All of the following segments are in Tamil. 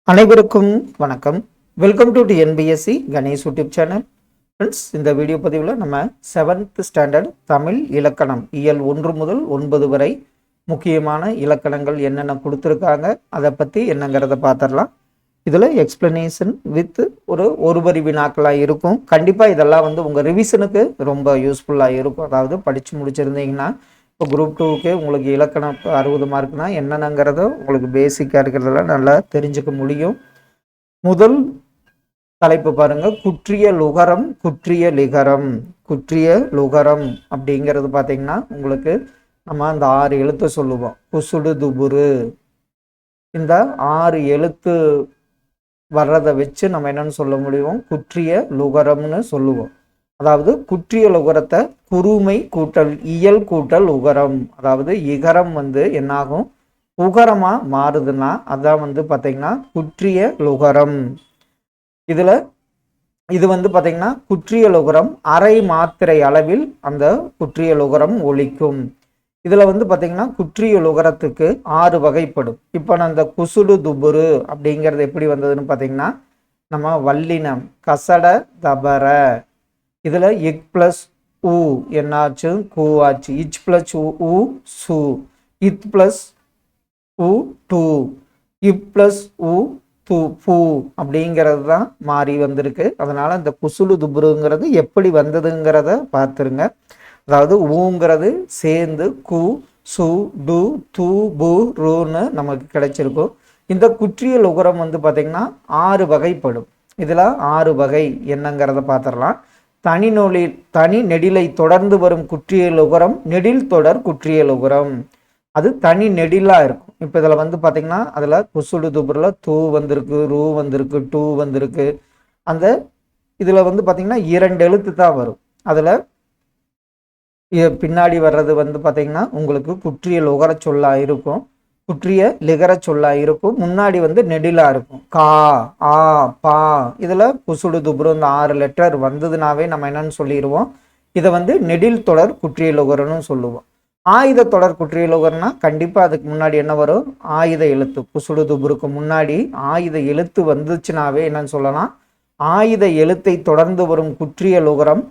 அனைவருக்கும் வணக்கம். Welcome to TNPSC Ganesh YouTube channel. Friends, இந்த வீடியோ பதிவில் நம்ம 7th ஸ்டாண்டர்ட் தமிழ் இலக்கணம் இயல் 1 முதல் 9 வரை முக்கியமான இலக்கணங்கள் என்னென்ன கொடுத்துருக்காங்க, அதை பற்றி என்னங்கிறத பார்த்துடலாம். இதில் எக்ஸ்பிளனேஷன் வித் ஒரு வரி வினாக்களாக இருக்கும். கண்டிப்பாக இதெல்லாம் உங்கள் ரிவிஷனுக்கு ரொம்ப யூஸ்ஃபுல்லாக இருக்கும். அதாவது படித்து முடிச்சிருந்தீங்கன்னா இப்போ குரூப் 2க்கு உங்களுக்கு இலக்கணம் 60 மார்க்னா என்னென்னங்கிறத உங்களுக்கு பேசிக்காக இருக்கிறதெல்லாம் நல்லா தெரிஞ்சுக்க முடியும். முதல் தலைப்பு பாருங்க, குற்றிய லுகரம் குற்றிய லிகரம். குற்றிய லுகரம் அப்படிங்கிறது பார்த்தீங்கன்னா உங்களுக்கு நம்ம அந்த 6 எழுத்து சொல்லுவோம். குசுடு துபுரு, இந்த 6 எழுத்து வர்றதை வச்சு நம்ம என்னன்னு சொல்ல முடியும், குற்றிய லுகரம்னு சொல்லுவோம். அதாவது குற்றிய லுகரத்தை குறுமை கூட்டல் இயல் கூட்டல் உகரம், அதாவது இகரம் என்னாகும், உகரமா மாறுதுன்னா அதான் பார்த்தீங்கன்னா குற்றிய லுகரம். இது பார்த்தீங்கன்னா குற்றிய லுகரம் அரை மாத்திரை அளவில் அந்த குற்றிய லுகரம் ஒலிக்கும். இதுல பார்த்தீங்கன்னா குற்றிய லுகரத்துக்கு 6 வகைப்படும். இப்போ நான் இந்த குசுடு துபுரு அப்படிங்கிறது எப்படி வந்ததுன்னு பார்த்தீங்கன்னா, நம்ம வல்லினம் கசட தபர, இதுல இக் பிளஸ் உ என்னாச்சு, கூ ஆச்சு. இச் பிளஸ் உ சு, இத் பிளஸ் உ டூ, இப் பிளஸ் உ து பூ அப்படிங்கிறது தான் மாறி வந்திருக்கு. அதனால இந்த குசுடு துபுருங்கிறது எப்படி வந்ததுங்கிறத பார்த்துருங்க. அதாவது ஊங்கிறது சேர்ந்து கு சு டு து பு ருன்னு நமக்கு கிடைச்சிருக்கும். இந்த குற்றிய லுகரம் பார்த்தீங்கன்னா 6 வகைப்படும். இதில் 6 வகை என்னங்கிறத பார்த்துடலாம். தனி நெடிலை தொடர்ந்து வரும் குற்றிய லுகரம் நெடில் தொடர் குற்றிய லுகரம், அது தனி நெடிலா இருக்கும். இப்போ இதில் பார்த்தீங்கன்னா அதில் குசுடு துபுரில் தூ வந்திருக்கு, ரூ வந்திருக்கு, டூ வந்திருக்கு. அந்த இதில் பார்த்தீங்கன்னா 2 எழுத்து தான் வரும். அதில் பின்னாடி வர்றது பார்த்தீங்கன்னா உங்களுக்கு குற்றிய லுகர சொல்லா இருக்கும், குற்றிய லிகர சொல்லா இருக்கும். முன்னாடி நெடிலா இருக்கும். கா ஆ பா, இதுல குசுடு துபுரு இந்த 6 லெட்டர் வந்ததுனாவே நம்ம என்னன்னு சொல்லிடுவோம், இதை நெடில் தொடர் குற்றிய லுகரன்னு சொல்லுவோம். ஆயுத தொடர் குற்றிய லுகர்னா கண்டிப்பா அதுக்கு முன்னாடி என்ன வரும், ஆயுத எழுத்து. குசுடு துபுருக்கு முன்னாடி ஆயுத எழுத்து வந்துச்சுனாவே என்னன்னு சொல்லலாம், ஆயுத எழுத்தை தொடர்ந்து வரும் குற்றிய லுகரம்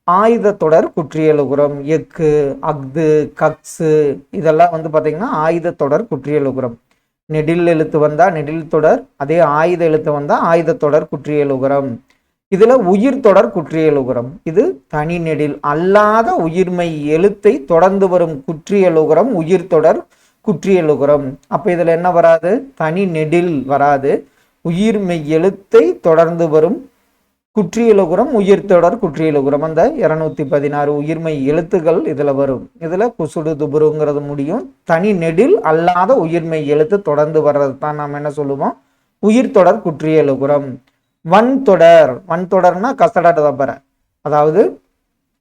ஆயுத தொடர் குற்றிய லுகரம். எக்கு, அக்து, கக்ஸு இதெல்லாம் பார்த்தீங்கன்னா ஆயுத தொடர் குற்றிய லுகரம். நெடில் எழுத்து வந்தா நெடில் தொடர், அதே ஆயுத எழுத்து வந்தா ஆயுத தொடர் குற்றிய லுகரம். இதுல உயிர் தொடர் குற்றிய லுகரம், இது தனி நெடில் அல்லாத உயிர்மை எழுத்தை தொடர்ந்து வரும் குற்றிய லுகரம் உயிர் தொடர் குற்றிய லுகரம். அப்ப இதுல என்ன வராது, தனி நெடில் வராது, உயிர்மெய் எழுத்தை தொடர்ந்து வரும் குற்றிய லுகரம் உயிர் தொடர் குற்றிய லுகரம். அந்த 216 உயிர்மை எழுத்துக்கள் இதுல வரும். இதுல குசுடு துபுருங்கிறது முடியும். தனி நெடில் அல்லாத உயிர்மை எழுத்து தொடர்ந்து வர்றது தான் நாம் என்ன சொல்லுவோம், உயிர் தொடர் குற்றிய லுகரம். வன் தொடர்னா கசட தபர, அதாவது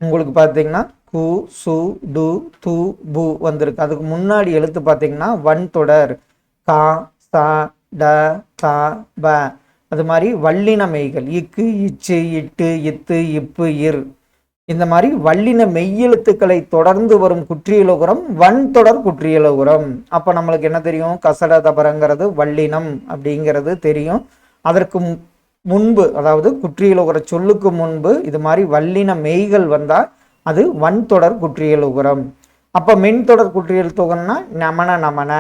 உங்களுக்கு பார்த்தீங்கன்னா கு சு டு து பு வந்திருக்கு. அதுக்கு முன்னாடி எழுத்து பார்த்தீங்கன்னா வன் தொடர் கா ச ட த ப. அது மாதிரி வல்லின மெய்கள் இக்கு இச்சு இட்டு இத்து இப்பு இர், இந்த மாதிரி வல்லின மெய்யெழுத்துக்களை தொடர்ந்து வரும் குற்றிய லுகரம் வன் தொடர் குற்றிய லுகரம். அப்ப நம்மளுக்கு என்ன தெரியும், கசட தபரங்கிறது வல்லினம் அப்படிங்கிறது தெரியும். அதற்கு முன்பு, அதாவது குற்றிய லுகர சொல்லுக்கு முன்பு இது மாதிரி வல்லின மெய்கள் வந்தா அது வன் தொடர் குற்றிய லுகரம். அப்ப மென் தொடர் குற்றிய லுகரம்னா நமன நமன,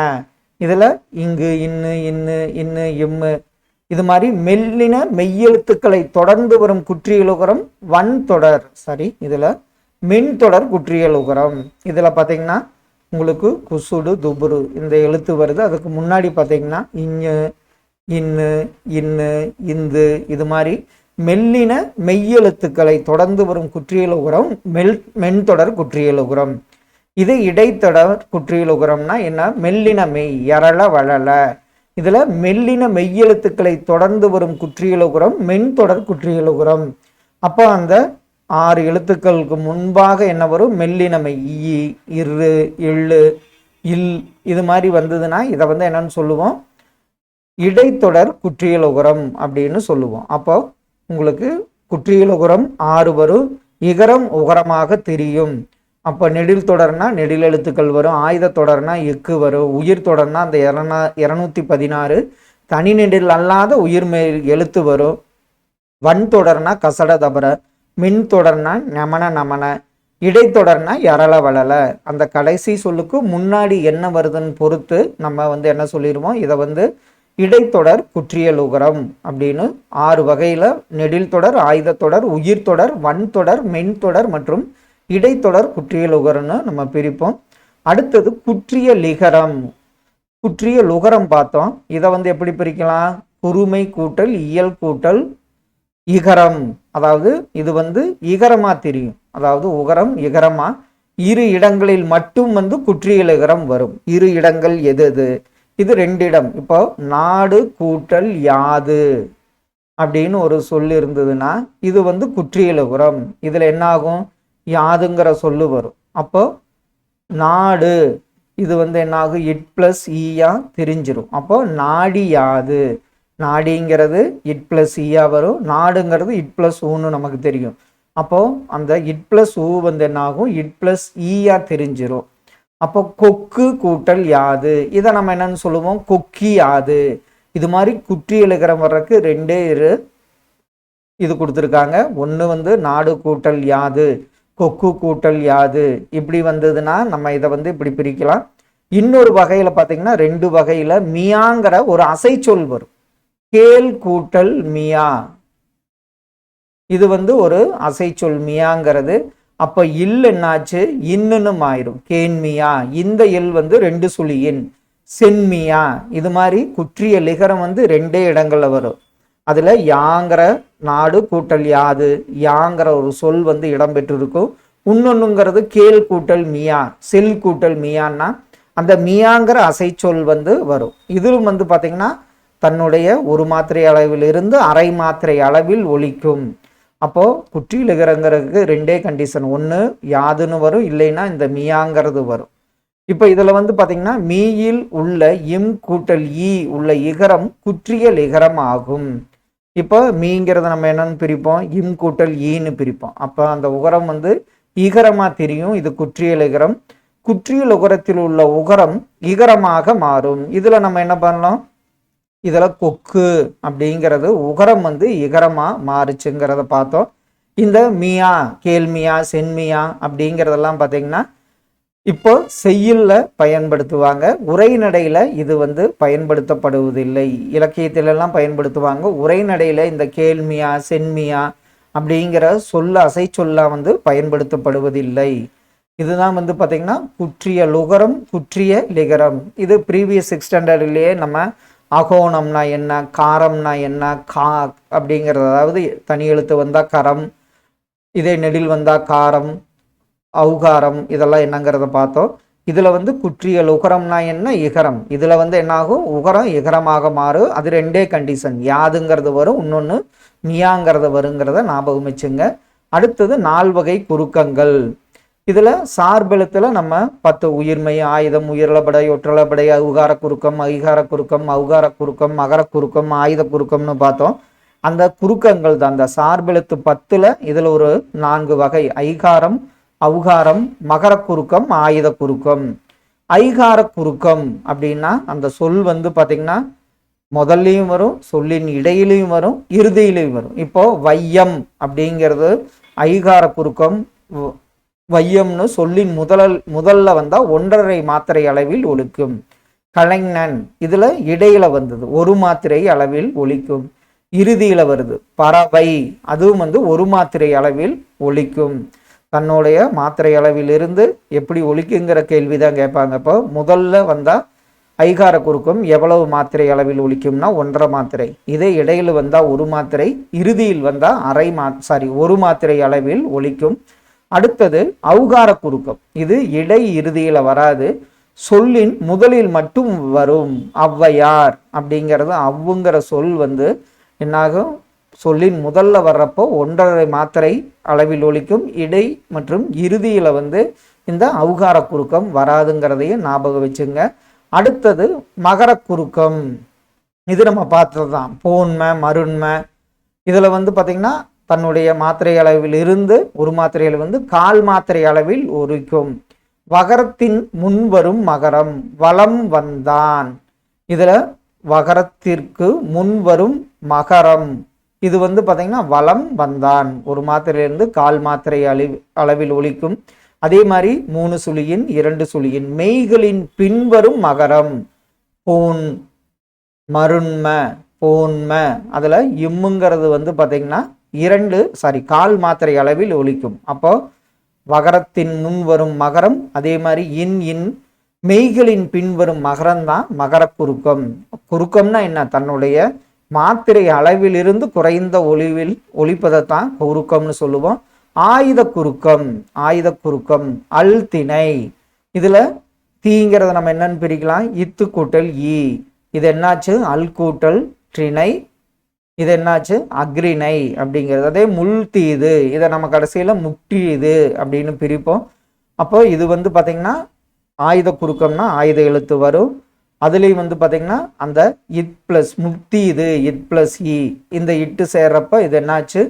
இதுல இங்கு இன்னு இன்னு இன்னு இம்மு, இது மாதிரி மெல்லின மெய்யெழுத்துக்களை தொடர்ந்து வரும் குற்றிய லுகரம் வன் தொடர். சரி, இதுல மென் தொடர் குற்றிய லுகரம். இதுல பாத்தீங்கன்னா உங்களுக்கு குசுடு துபுரு இந்த எழுத்து வருது. அதுக்கு முன்னாடி பாத்தீங்கன்னா இன்னு இன்னு இன்னு இந்து, இது மாதிரி மெல்லின மெய்யெழுத்துக்களை தொடர்ந்து வரும் குற்றிய லுகரம் மென் தொடர் குற்றிய லுகரம். இது இடைத்தொடர் குற்றிய லுகரம்னா என்ன, மெல்லின மெய் எரள வளல, இதுல மெல்லின மெய்யெழுத்துக்களை தொடர்ந்து வரும் குற்றிய லுகரம் மென் தொடர் குற்றிய லுகரம். அப்போ அந்த 6 எழுத்துக்களுக்கு முன்பாக என்ன வரும், மெல்லின மெய் இ இரு எள்ளு இல், இது மாதிரி வந்ததுன்னா இதை என்னன்னு சொல்லுவோம், இடைத்தொடர் குற்றிய லுகரம் அப்படின்னு சொல்லுவோம். அப்போ உங்களுக்கு குற்றிய லுகரம் 6 வரும், இகரம் உகரமாக தெரியும். அப்போ நெடில் தொடர்னா நெடில் எழுத்துக்கள் வரும், ஆயுத தொடர்னா எக்கு வரும், உயிர் தொடர்னா அந்த 216 தனி நெடில் அல்லாத உயிர்மெய் எழுத்து வரும். வன் தொடர்னா கசட தபர, மின் தொடர்னா நமன நமன, இடைத்தொடர்னா யரள வளல. அந்த கடைசி சொல்லுக்கு முன்னாடி என்ன வருதுன்னு பொறுத்து நம்ம என்ன சொல்லிடுவோம், இதை இடைத்தொடர் குற்றியல் உகரம் அப்படின்னு 6 வகையில நெடில் தொடர், ஆயுத தொடர், உயிர் தொடர், வன் தொடர், மென் தொடர் மற்றும் இடைத்தொடர் குற்றியல் உகரம்னு நம்ம பிரிப்போம். அடுத்தது குற்றிய லிகரம். குற்றிய லுகரம் பார்த்தோம். இதை எப்படி பிரிக்கலாம், குறுமை கூட்டல் இயல் கூட்டல் இகரம். அதாவது இது இகரமா தெரியும். அதாவது உகரம் இகரமா இரு இடங்களில் மட்டும் குற்றியல் இகரம் வரும். இரு இடங்கள் எது? இது 2 இடம். இப்போ நாடு கூட்டல் யாது அப்படின்னு ஒரு சொல் இருந்ததுன்னா இது குற்றியல் உகரம். இதுல என்ன ஆகும், யாதுங்கிற சொல்லு வரும். அப்போ நாடு இது என்ன ஆகும், இட் பிளஸ் ஈயா தெரிஞ்சிரும். அப்போ நாடி யாது, நாடிங்கிறது இட் பிளஸ் ஈயா வரும், நாடுங்கிறது இட் பிளஸ் ஊன்னு நமக்கு தெரியும். அப்போ அந்த இட் பிளஸ் ஊ என்ன ஆகும், இட் பிளஸ் ஈயா தெரிஞ்சிரும். அப்போ கொக்கு கூட்டல் யாது, இதை நம்ம என்னன்னு சொல்லுவோம், கொக்கி யாது. இது மாதிரி குற்றியல் இகரம் வர்றதுக்கு 2 இது கொடுத்துருக்காங்க. ஒன்று நாடு கூட்டல் யாது, கொக்கு கூட்டல் யாது. இப்படி வந்ததுன்னா நம்ம இதை இப்படி பிரிக்கலாம். இன்னொரு வகையில பார்த்தீங்கன்னா 2 வகையில மியாங்கிற ஒரு அசைச்சொல் வரும். கேல் கூட்டல் மியா, இது ஒரு அசைச்சொல் மியாங்கிறது. அப்ப இல் என்னாச்சு, இன்னுன்னு ஆயிரும், கேன்மியா. இந்த இல் 2 சுழியின் சென்மியா. இது மாதிரி குற்றிய லிகரம் 2 இடங்கள்ல வரும். அதுல யாங்கிற நாடு கூட்டல் யாது, யாங்கிற ஒரு சொல் இடம்பெற்றிருக்கும். இன்னொன்னுங்கிறது கேல் கூட்டல் மியா, செல் கூட்டல் மியான்னா அந்த மியாங்கிற அசைச்சொல் வரும். இதிலும் பார்த்தீங்கன்னா தன்னுடைய ஒரு மாத்திரை அளவில் இருந்து அரை மாத்திரை அளவில் ஒலிக்கும். அப்போ குற்றியல் இகரங்கிறதுக்கு 2 கண்டிஷன், ஒன்று யாதுன்னு வரும், இல்லைன்னா இந்த மியாங்கிறது வரும். இப்போ இதில் பார்த்தீங்கன்னா மீயில் உள்ள இம் கூட்டல் ஈ உள்ள இகரம் குற்றியல் இகரம் ஆகும். இப்போ மீங்கிறத நம்ம என்னன்னு பிரிப்போம், இம் கூட்டல் ஈன்னு பிரிப்போம். அப்போ அந்த உகரம் இகரமா தெரியும், இது குற்றியல் இகரம். குற்றியல் உகரத்தில் உள்ள உகரம் இகரமாக மாறும். இதுல நம்ம என்ன பண்ணலாம், இதுல கொக்கு அப்படிங்கிறது உகரம் இகரமா மாறுச்சுங்கிறத பார்த்தோம். இந்த மியா, கேள்மியா, சென்மியா அப்படிங்கிறதெல்லாம் பார்த்தீங்கன்னா இப்போ செய்யுள்ல பயன்படுத்துவாங்க, உரைநடையில இது பயன்படுத்தப்படுவதில்லை. இலக்கியத்திலெல்லாம் பயன்படுத்துவாங்க, உரைநடையில இந்த கேள்மியா, சென்மியா அப்படிங்கிற சொல்ல அசை சொல்ல பயன்படுத்தப்படுவதில்லை. இதுதான் பார்த்தீங்கன்னா குற்றிய லுகரம், குற்றிய லிகரம். இது ப்ரீவியஸ் 6th ஸ்டாண்டர்ட்லேயே நம்ம அகோணம்னா என்ன, காரம்னா என்ன, கா அப்படிங்கிறது, அதாவது தனி எழுத்து வந்தால் கரம், இதே நெடில் வந்தால் காரம், அவுகாரம், இதெல்லாம் என்னங்கிறத பார்த்தோம். இதில் குற்றிய லுகரம்னா என்ன, இகரம். இதில் என்ன ஆகும், உகரம் இகரமாக மாறும். அது 2 கண்டிஷன், யாதுங்கிறது வரும், இன்னொன்று மியாங்கிறது வருங்கிறத ஞாபகம் வச்சுங்க. அடுத்தது 4 வகை குறுக்கங்கள். இதுல சார்பெழுத்துல நம்ம 10 உயிர்மை, ஆயுதம், உயிரளபடை, ஒற்றளபடை, உகார குறுக்கம், ஐகார குறுக்கம், அவுகார குறுக்கம், மகர குறுக்கம், ஆயுத குறுக்கம்னு பார்த்தோம். அந்த குறுக்கங்கள் தான் அந்த சார்பெழுத்து 10ல இதுல ஒரு 4 வகை, ஐகாரம், அவுகாரம், மகர குறுக்கம், ஆயுத குறுக்கம். ஐகார குறுக்கம் அப்படின்னா அந்த சொல் பார்த்தீங்கன்னா முதல்லையும் வரும், சொல்லின் இடையிலையும் வரும், இறுதியிலையும் வரும். இப்போ வையம் அப்படிங்கிறது ஐகார குறுக்கம். வையம்னு சொல்லின் முதல்ல வந்தா 1.5 மாத்திரை அளவில் ஒலிக்கும். கலைஞன் இதுல இடையில வந்தது 1 மாத்திரை அளவில் ஒலிக்கும். இறுதியில வருது பறவை, அதுவும் 1 மாத்திரை அளவில் ஒலிக்கும். தன்னுடைய மாத்திரை அளவில் இருந்து எப்படி ஒலிக்குங்கிற கேள்விதான் கேட்பாங்க. இப்போ முதல்ல வந்தா ஐகார குறுக்கம் எவ்வளவு மாத்திரை அளவில் ஒலிக்கும்னா 1.5 மாத்திரை. இதே இடையில வந்தா 1 மாத்திரை, இறுதியில் வந்தா 1 மாத்திரை அளவில் ஒலிக்கும். அடுத்தது அவுகார குறுக்கம். இது இடை இறுதியில வராது, சொல்லின் முதலில் மட்டும் வரும். ஔவையார் அப்படிங்கிறது அவ்வுங்கிற சொல் என்னாகும், சொல்லின் முதல்ல வர்றப்போ 1.5 மாத்திரை அளவில் ஒலிக்கும். இடை மற்றும் இறுதியில இந்த அவுகார குறுக்கம் வராதுங்கிறதையும் ஞாபகம் வச்சுங்க. அடுத்தது மகர குறுக்கம். இது நம்ம பார்த்தது தான், போன்மை, மருண்மை. இதுல பார்த்தீங்கன்னா தன்னுடைய மாத்திரை அளவில் இருந்து 1 மாத்திரையில் 1/4 மாத்திரை அளவில் ஒலிக்கும். வகரத்தின் முன்வரும் மகரம், வலம் வந்தான். இதுல வகரத்திற்கு முன் வரும் மகரம். இது வந்து பார்த்தீங்கன்னா வலம் வந்தான். ஒரு மாத்திரையிலிருந்து கால் மாத்திரை அளவில் ஒலிக்கும். அதே மாதிரி 3 சுழியின் 2 சுழியின் மெய்களின் பின்வரும் மகரம். போன், மருண்ம, போன்ம. அதுல இம்முங்கிறது வந்து பார்த்தீங்கன்னா கால் மாத்திரை அளவில் ஒலிக்கும். அப்போ வகரத்தின் முன் வரும் மகரம். அதே மாதிரி இன் மெய்களின் பின்வரும் மகரம் தான் மகர குறுக்கம். குறுக்கம்னா என்ன? தன்னுடைய மாத்திரை அளவிலிருந்து குறைந்த ஒலிவில் ஒலிப்பதைத்தான் குறுக்கம்னு சொல்லுவோம். ஆயுத குறுக்கம் அல் திணை. இதுல தீங்கிறத நம்ம என்னன்னு பிரிக்கலாம்? இத்து கூட்டல் ஈ. இது என்னாச்சு? அல் கூட்டல் திணை. இது என்னாச்சு? அக்ரிணை அப்படிங்கிறது. அதே முள் தீது, இதை நம்ம கடைசியில முட்டியது அப்படின்னு பிரிப்போம். அப்போ இது வந்து பார்த்தீங்கன்னா ஆயுத குறுக்கம்னா ஆயுத எழுத்து வரும். அதுலேயும் வந்து பார்த்தீங்கன்னா அந்த இட் பிளஸ் முட்டியது, இட் பிளஸ் இ, இந்த இட்டு சேர்றப்ப இது என்னாச்சு?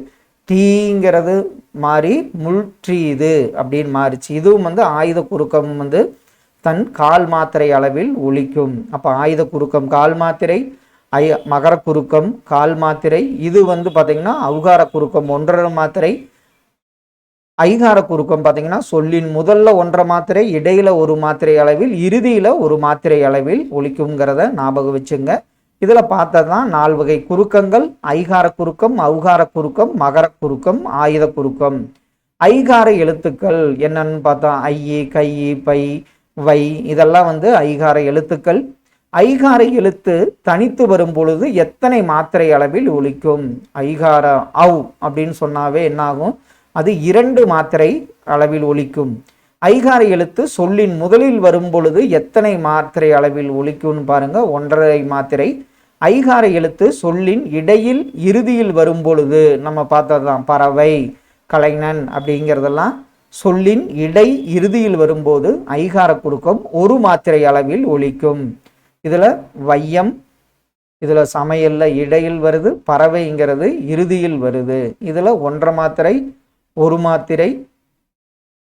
தீங்கிறது மாறி முள்றீது அப்படின்னு மாறிச்சு. இதுவும் வந்து ஆயுத குறுக்கம் வந்து தன் கால் மாத்திரை அளவில் ஒலிக்கும். அப்போ ஆயுத குறுக்கம் கால் மாத்திரை, மகர குறுக்கம் கால் மாத்திரை. இது வந்து பார்த்தீங்கன்னா அவுகார குறுக்கம் 1.5 மாத்திரை. ஐகார குறுக்கம் பார்த்தீங்கன்னா சொல்லின் முதல்ல 1.5 மாத்திரை, இடையில 1 மாத்திரை அளவில், இறுதியில 1 மாத்திரை அளவில் ஒலிக்குங்கிறத ஞாபகம் வச்சுங்க. இதுல பார்த்ததான் 4 வகை குறுக்கங்கள்: ஐகார குறுக்கம், அவுகார குறுக்கம், மகர குறுக்கம், ஆயுத குறுக்கம். ஐகார எழுத்துக்கள் என்னன்னு பார்த்தா ஐ, கை, பை, வை, இதெல்லாம் வந்து ஐகார எழுத்துக்கள். ஐகார எழுத்து தனித்து வரும் பொழுது எத்தனை மாத்திரை அளவில் ஒலிக்கும்? ஐகார அவ் அப்படின்னு சொன்னாவே என்னாகும்? அது 2 மாத்திரை அளவில் ஒலிக்கும். ஐகார எழுத்து சொல்லின் முதலில் வரும் பொழுது எத்தனை மாத்திரை அளவில் ஒலிக்கும்னு பாருங்க, 1.5 மாத்திரை. ஐகார எழுத்து சொல்லின் இடையில் இறுதியில் வரும் பொழுது நம்ம பார்த்ததுதான் பறவை, கலைஞன் அப்படிங்கிறதெல்லாம் சொல்லின் இடை இறுதியில் வரும்போது ஐகார குறுக்கம் 1 மாத்திரை அளவில் ஒலிக்கும். இதுல வையம், இதுல சமையல்ல இடையில் வருது, பறவைங்கிறது இறுதியில் வருது. இதுல 1.5 மாத்திரை, 1 மாத்திரை,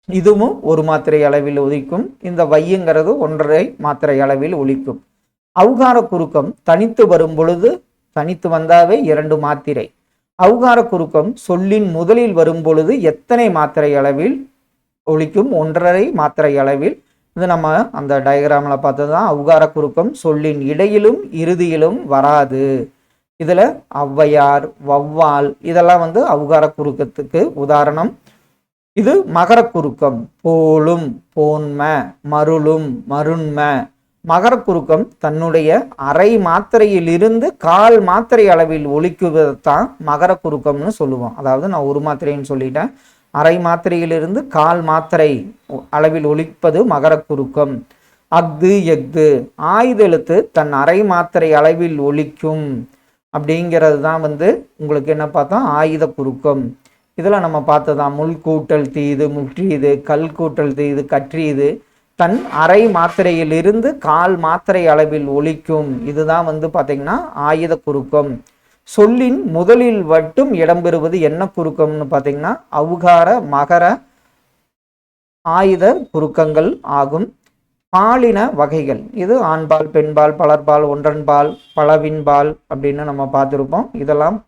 இதுவும் 1 மாத்திரை அளவில் ஒலிக்கும். இந்த வையுங்கிறது 1.5 மாத்திரை அளவில் ஒலிக்கும். அவுகார குறுக்கம் தனித்து வரும் பொழுது, தனித்து வந்தாவே 2 மாத்திரை. அவுகார குறுக்கம் சொல்லின் முதலில் வரும் பொழுது எத்தனை மாத்திரை அளவில் ஒலிக்கும்? 1.5 மாத்திரை அளவில். இது நம்ம அந்த டயக்ராம்ல பார்த்ததுதான் அவுகார குறுக்கம். சொல்லின் இடையிலும் இறுதியிலும் வராது. இதுல ஔவையார், வௌவால் இதெல்லாம் வந்து அவுகார குறுக்கத்துக்கு உதாரணம். இது மகர குறுக்கம். போலும், போன்ம, மருளும், மருண்ம. மகர குறுக்கம் தன்னுடைய அரை மாத்திரையில் இருந்து கால் மாத்திரை அளவில் ஒலிக்குவதைத்தான் மகர குறுக்கம்னு சொல்லுவோம். அதாவது நான் 1 மாத்திரைன்னு சொல்லிட்டேன். அரை மாத்திரையிலிருந்து கால் மாத்திரை அளவில் ஒலிப்பது மகர குறுக்கம். அஃது, எஃது ஆயுத எழுத்து தன் அரை மாத்திரை அளவில் ஒலிக்கும் அப்படிங்கிறது தான் வந்து உங்களுக்கு என்ன பார்த்தோம்? ஆயுத குறுக்கம். இதில் நம்ம பார்த்ததான் முள் கூட்டல் தீது முற்றியது, கல் கூட்டல் தீது கற்றியது, தன் அரை மாத்திரையிலிருந்து கால் மாத்திரை அளவில் ஒலிக்கும். இதுதான் வந்து பார்த்தீங்கன்னா ஆயுத குறுக்கம். சொல்லின் முதலில் மட்டும் இடம்பெறுவது என்ன குறுக்கம்னு பார்த்தீங்கன்னா அவுகார, மகர, ஆயுத குறுக்கங்கள் ஆகும். பாலின வகைகள் இது ஆண்பால், பெண்பால், பலர்பால், ஒன்றன்பால், பலவின்பால் அப்படின்னு நம்ம பார்த்துருப்போம். இதெல்லாம்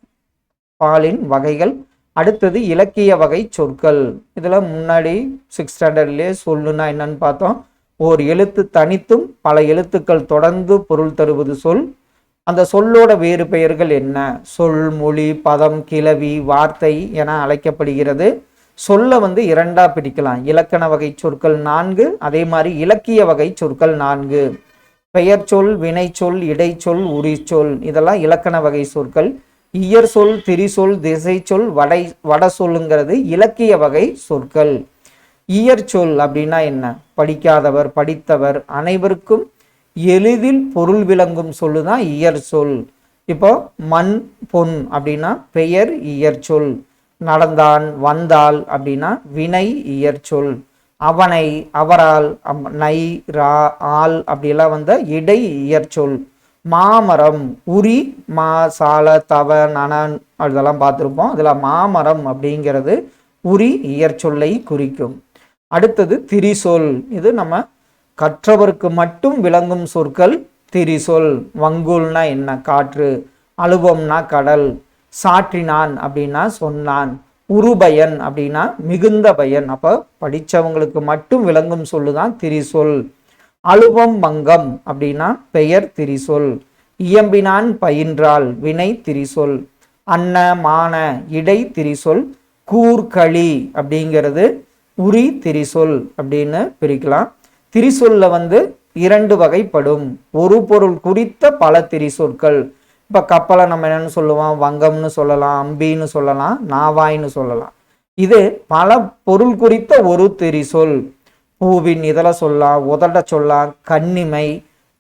பாலின் வகைகள். அடுத்தது இலக்கிய வகை சொற்கள். இதில் முன்னாடி 6th ஸ்டாண்டர்ட்லேயே சொல்லுன்னா என்னன்னு பார்த்தோம். ஓர் எழுத்து தனித்தும் பல எழுத்துக்கள் தொடர்ந்து பொருள் தருவது சொல். அந்த சொல்லோட வேறு பெயர்கள் என்ன? சொல், மொழி, பதம், கிளவி, வார்த்தை என அழைக்கப்படுகிறது. சொல்ல வந்து 2ஆ பிரிக்கலாம். இலக்கண வகை சொற்கள் 4, அதே மாதிரி இலக்கிய வகை சொற்கள் 4. பெயர் சொல், வினை சொல், இடைச்சொல், உரிச்சொல் இதெல்லாம் இலக்கண வகை சொற்கள். இயற் சொல், திரிசொல், திசை சொல், வட சொல்லுங்கிறது இலக்கிய வகை சொற்கள். இயற் சொல் அப்படின்னா என்ன? படிக்காதவர், படித்தவர், அனைவருக்கும் எளிதில் பொருள் விளங்கும் சொல்லுதான் இயற் சொல். இப்போ மண், பொன் அப்படின்னா பெயர் இயற்சொல். நடந்தான், வந்தால் அப்படின்னா வினை இயற்சொல். அவனை, அவரால், நை, ரா, ஆல் அப்படியெல்லாம் வந்த இடை இயற்சொல். மாமரம், உரி, மா, சால, தவ, நனன் அதெல்லாம் பார்த்துருப்போம். அதில் மாமரம் அப்படிங்கிறது உரி இயற்சொல்லை குறிக்கும். அடுத்தது திரிசொல். இது நம்ம கற்றவருக்கு மட்டும் விளங்கும் சொற்கள் திரிசொல். வங்குல்னா என்ன? காற்று. அலுபம்னா கடல். சாற்றினான் அப்படின்னா சொன்னான். உருபயன் அப்படின்னா மிகுந்த பயன். அப்ப படிச்சவங்களுக்கு மட்டும் விளங்கும் சொல்லுதான் திரிசொல். அலுவம் மங்கம் அப்படின்னா பெயர் திரிசொல். இயம்பினான் பயின்றால் வினை திரிசொல். அன்ன மான இடை திரிசொல். கூர்களி அப்படிங்கிறது உரி திரிசொல் அப்படின்னு பிரிக்கலாம். திரிசொல்ல இரண்டு வகைப்படும். ஒரு பொருள் குறித்த பல திரிசொற்கள். இப்ப கப்பலை நம்ம என்னன்னு சொல்லுவோம்? வங்கம்னு சொல்லலாம், அம்பின்னு சொல்லலாம், நாவாய்ன்னு சொல்லலாம். இது பல பொருள் குறித்த ஒரு திரிசொல். பூவின் இதழ சொல்லலாம், உதட சொல்லலாம், கண்ணிமை,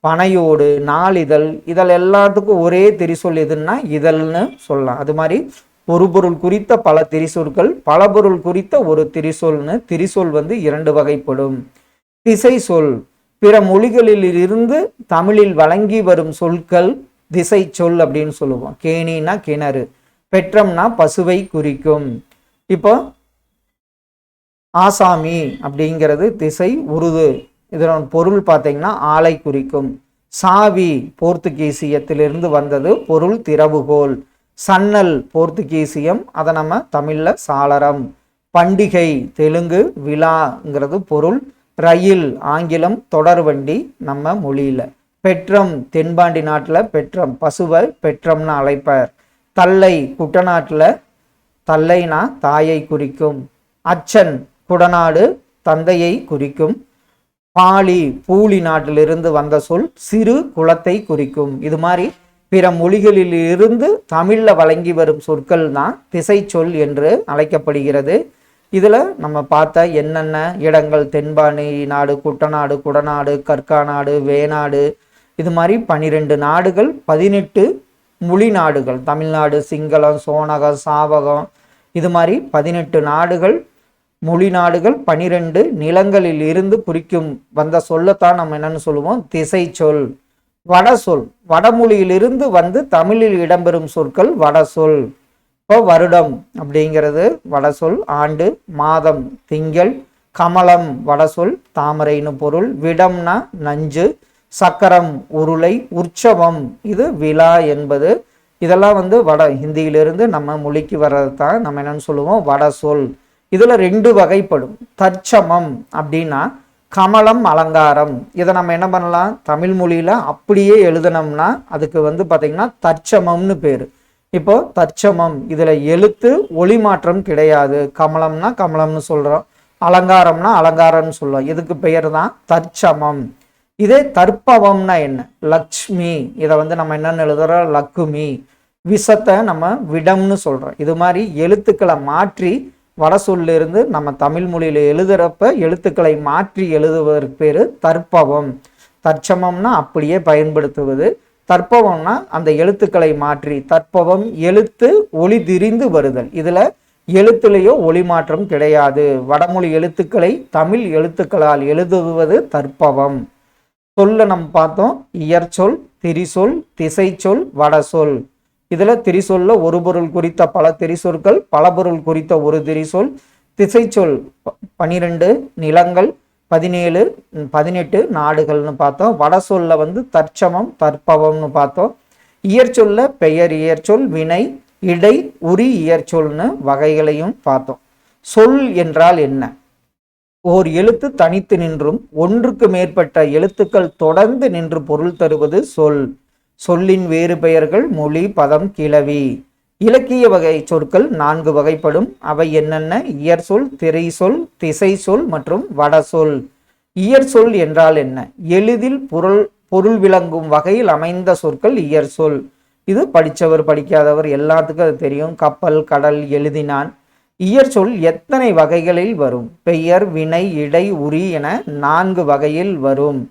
பனையோடு, நாளிதழ், இதழ் எல்லாத்துக்கும் ஒரே திரிசொல் எதுன்னா இதழ்னு சொல்லலாம். அது மாதிரி ஒரு பொருள் குறித்த பல திரிசொற்கள், பல பொருள் குறித்த ஒரு திரிசொல்னு திரிசொல் இரண்டு வகைப்படும். திசை சொல். பிற மொழிகளில் இருந்து தமிழில் வழங்கி வரும் சொற்கள் திசை சொல் அப்படின்னு சொல்லுவோம். கேணினா கிணறு, பெற்றம்னா பசுவை குறிக்கும். இப்போ ஆசாமி அப்படிங்கிறது திசை உருது. இதனோட பொருள் பார்த்தீங்கன்னா ஆலை குறிக்கும். சாவி போர்த்துகீசியத்திலிருந்து வந்தது, பொருள் திறவுகோல். சன்னல் போர்த்துகீசியம், அதை நம்ம தமிழ்ல சாளரம். பண்டிகை தெலுங்கு, விழாங்கிறது பொருள். ரயில் ஆங்கிலம், தொடர்வண்டி நம்ம மொழியில. பெற்றம் தென்பாண்டி நாட்டில் பெற்றம், பசுவை பெற்றம்னு அழைப்பர். தல்லை குட்டநாட்டில் தல்லைனா தாயை குறிக்கும். அச்சன் குடநாடு தந்தையை குறிக்கும். பாலி பூலி நாட்டிலிருந்து வந்த சொல் சிறு குளத்தை குறிக்கும். இது மாதிரி பிற மொழிகளில் இருந்து தமிழ்ல வழங்கி வரும் சொற்கள் தான் திசை சொல் என்று அழைக்கப்படுகிறது. இதுல நம்ம பார்த்த என்னென்ன இடங்கள், தென்பாண்டி நாடு, குட்டநாடு, குடநாடு, கற்காநாடு, வேநாடு, இது மாதிரி 12 நாடுகள், 18 மொழி நாடுகள், தமிழ்நாடு, சிங்களம், சோனகம், சாவகம், இது மாதிரி 18 நாடுகள், மொழி நாடுகள், 12 நிலங்களில் இருந்து குறிக்கும் வந்த சொல்லத்தான் நம்ம என்னன்னு சொல்லுவோம்? திசை சொல். வட சொல். வடமொழியிலிருந்து தமிழில் இடம்பெறும் சொற்கள் வட சொல். இப்போ வருடம் அப்படிங்கிறது வட சொல், ஆண்டு. மாதம் திங்கள். கமலம் வட சொல், தாமரைன்னு பொருள். விடம்னா நஞ்சு. சக்கரம் உருளை. உற்சவம் இது விழா என்பது. இதெல்லாம் வட ஹிந்தியிலிருந்து நம்ம மொழிக்கு வர்றது தான் நம்ம என்னன்னு சொல்லுவோம்? வட சொல். இதுல 2 வகைப்படும். தற்சமம் அப்படின்னா கமலம் அலங்காரம். இதை நம்ம என்ன பண்ணலாம்? தமிழ் மொழியில அப்படியே எழுதணும்னா அதுக்கு பாத்தீங்கன்னா தற்சமம்னு பேரு. இப்போ தற்சமம், இதுல எழுத்து ஒளி மாற்றம் கிடையாது. கமலம்னா கமலம்னு சொல்றோம், அலங்காரம்னா அலங்காரம்னு சொல்றோம். இதுக்கு பெயர் தான் தற்சமம். இதே தற்பவம்னா என்ன? லக்ஷ்மி, இதை நம்ம என்னன்னு எழுதுறோம்? லக்குமி. விஷத்தை நம்ம விடம்னு சொல்றோம். இது மாதிரி எழுத்துக்களை மாற்றி வட சொல்லிருந்து நம்ம தமிழ் மொழியில எழுதுறப்ப எழுத்துக்களை மாற்றி எழுதுவதற்கு பேரு தற்பவம். தற்சமம்னா அப்படியே பயன்படுத்துவது. தற்பவம்னா அந்த எழுத்துக்களை மாற்றி. தற்பவம் எழுத்து ஒளி திரிந்து வருதல். இதுல எழுத்துலேயோ ஒளி மாற்றம் கிடையாது. வடமொழி எழுத்துக்களை தமிழ் எழுத்துக்களால் எழுதுவது தற்பவம். சொல்ல நம்ம பார்த்தோம். இயற்சொல், திரிசொல், திசை சொல், வட சொல். இதுல திரிசொல்ல ஒரு பொருள் குறித்த பல திரிசொற்கள், பல பொருள் குறித்த ஒரு திரிசொல். திசை சொல் 12 நிலங்கள், 17 18 நாடுகள்னு பார்த்தோம். வட சொல்ல தற்சமம், தற்பவம்னு பார்த்தோம். இயற்சொல்ல பெயர் இயற்சொல், வினை, இடை, உரி இயற்சொல்னு வகைகளையும் பார்த்தோம். சொல் என்றால் என்ன? ஓர் எழுத்து தனித்து நின்றும் ஒன்றுக்கு மேற்பட்ட எழுத்துக்கள் தொடர்ந்து நின்று பொருள் தருவது சொல். சொல்லின் வேறு பெயர்கள் மொழி, பதம், கிளவி. இலக்கிய வகை சொற்கள் 4 வகைப்படும். அவை என்னென்ன? இயற்சொல், திரைசொல், திசை சொல் மற்றும் வட சொல். இயற்சொல் என்றால் என்ன? எளிதில் பொருள் விளங்கும் வகையில் அமைந்த சொற்கள் இயற்சொல். இது படித்தவர் படிக்காதவர் எல்லாத்துக்கும் அது தெரியும். கப்பல், கடல், எழுதினான். இயற்சொல் எத்தனை வகைகளில் வரும்? பெயர், வினை, இடை, உரி என 4 வகையில் வரும்.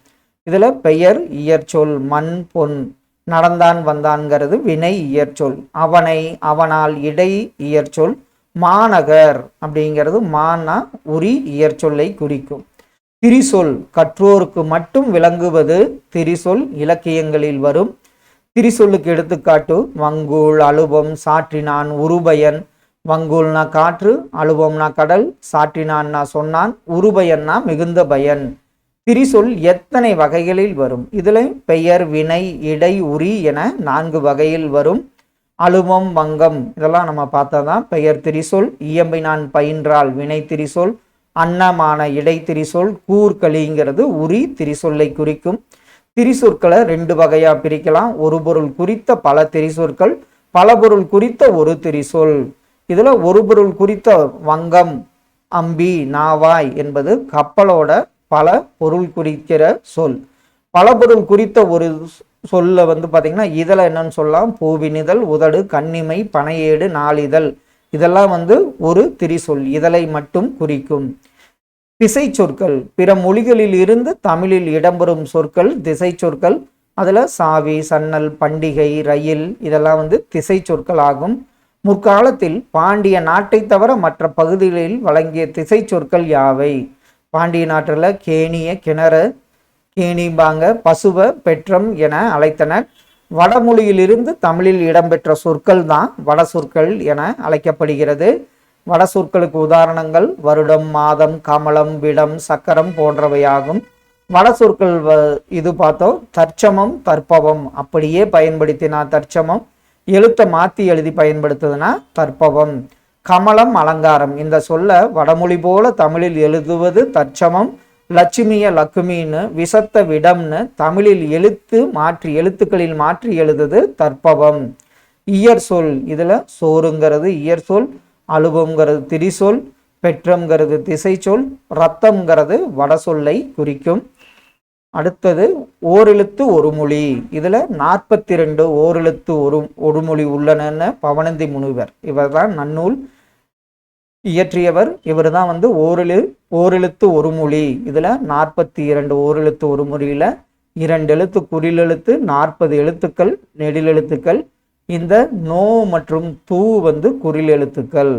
இதுல பெயர் இயற்சொல். மண், பொன். நடந்தான் வந்தான்ங்கிறது வினை இயற்சொல். அவனை, அவனால் இடை இயற்சொல். மாநகர் அப்படிங்கிறது மானா உரி இயற்சொல்லை குறிக்கும். திரிசொல் கற்றோருக்கு மட்டும் விளங்குவது திரிசொல் இலக்கியங்களில் வரும். திரிசொல்லுக்கு எடுத்துக்காட்டு வங்கூல், அலுபம், சாற்றினான், உருபயன். வங்கூல்னா காற்று, அலுபம்னா கடல், சாற்றினான்னா சொன்னான், உருபயன்னா மிகுந்த பயன். திரிசொல் எத்தனை வகைகளில் வரும்? இதுல பெயர், வினை, இடை, உரி என 4 வகையில் வரும். அலுவம், வங்கம் இதெல்லாம் நம்ம பார்த்ததான் பெயர் திரிசொல். இயம்பினான் பயின்றால் வினை திரிசொல். அன்னமான இடை திரிசொல். கூர்களிங்கிறது உரி திரிசொல்லை குறிக்கும். திரிசொற்களை 2 வகையா பிரிக்கலாம். ஒரு பொருள் குறித்த பல திரிசொற்கள், பல பொருள் குறித்த ஒரு திரிசொல். இதுல ஒரு பொருள் குறித்த வங்கம், அம்பி, நாவாய் என்பது கப்பலோட பல பொருள் குறிக்கிற சொல். பல பொருள் குறித்த ஒரு சொல்ல பாத்தீங்கன்னா இதழ என்னன்னு சொல்லலாம்? பூவினிதழ், உதடு, கண்ணிமை, பனையேடு, நாளிதழ் இதெல்லாம் ஒரு திரிசொல், இதழை மட்டும் குறிக்கும். திசை சொற்கள் பிற மொழிகளில் இருந்து தமிழில் இடம்பெறும் சொற்கள் திசை சொற்கள். அதுல சாவி, சன்னல், பண்டிகை, ரயில் இதெல்லாம் திசை சொற்கள் ஆகும். முற்காலத்தில் பாண்டிய நாட்டை தவிர மற்ற பகுதிகளில் வழங்கிய திசை சொற்கள் யாவை? பாண்டிய நாட்டில் கேணிய, கிணறு, கேணிபாங்க, பசுவ, பெற்றம் என அழைத்தனர். வடமொழியிலிருந்து தமிழில் இடம்பெற்ற சொற்கள் தான் வட சொற்கள் என அழைக்கப்படுகிறது. வட சொற்களுக்கு உதாரணங்கள் வருடம், மாதம், கமலம், விடம், சக்கரம் போன்றவையாகும். வட சொற்கள் இது பார்த்தோம். தற்சமம், தற்பவம் அப்படியே பயன்படுத்தினா தற்சமம், எழுத்தை மாத்தி எழுதி பயன்படுத்துதுன்னா தற்பவம். கமலம், அலங்காரம் இந்த சொல்ல வடமொழி போல தமிழில் எழுதுவது தற்சமம். லட்சுமிய லக்குமின்னு, விசத்த விடம்னு தமிழில் எழுத்துக்களில் மாற்றி எழுதுது தற்பவம். இயற் சொல் இதுல சோறுங்கிறது இயற் சொல், அலுவங்கிறது திரிசொல், பெற்றம்ங்கிறது திசை சொல், ரத்தம்ங்கிறது வட சொல்லை குறிக்கும். அடுத்தது ஓரெழுத்து ஒரு மொழி. இதுல 42 ஓரெழுத்து ஒரு மொழி உள்ளன. பவனந்தி முனிவர் இவர் தான் நன்னூல் இயற்றியவர். இவர் தான் ஓரெழுத்து ஒரு மொழி. இதுல 42 ஓரெழுத்து ஒரு மொழியில 2 எழுத்து குறிலெழுத்து, 40 எழுத்துக்கள் நெடிலெழுத்துக்கள். இந்த நோ மற்றும் தூ குறில் எழுத்துக்கள்.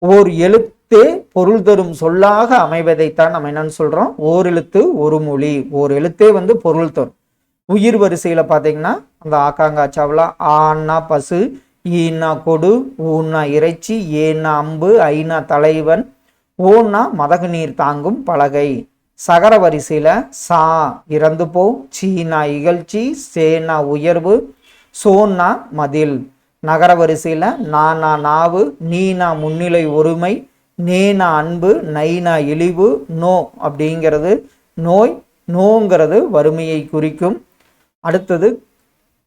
ஓர் எழுத்தே பொருள் தரும் சொல்லாக அமைவதைத்தான் நம்ம என்னன்னு சொல்றோம்? ஓரெழுத்து ஒரு மொழி. ஓர் எழுத்தே பொருள் தரும். உயிர் வரிசையில பாத்தீங்கன்னா அந்த ஆக்காங்காச்சாவலா ஆனா பசு, ஈனா கொடு, ஊனா இறைச்சி, ஏனா அம்பு, ஐனா தலைவன், ஓனா மதகு நீர் தாங்கும் பலகை. சகர வரிசையில சா இறந்து போ, சீனா இகழ்ச்சி, சேனா உயர்வு, சோனா மதில். நகர வரிசையில நானா நாவு, நீனா முன்னிலை ஒருமை, நேனா அன்பு, நைனா இழிவு, நோ அப்படிங்கிறது நோய், நோங்கிறது வறுமையை குறிக்கும். அடுத்தது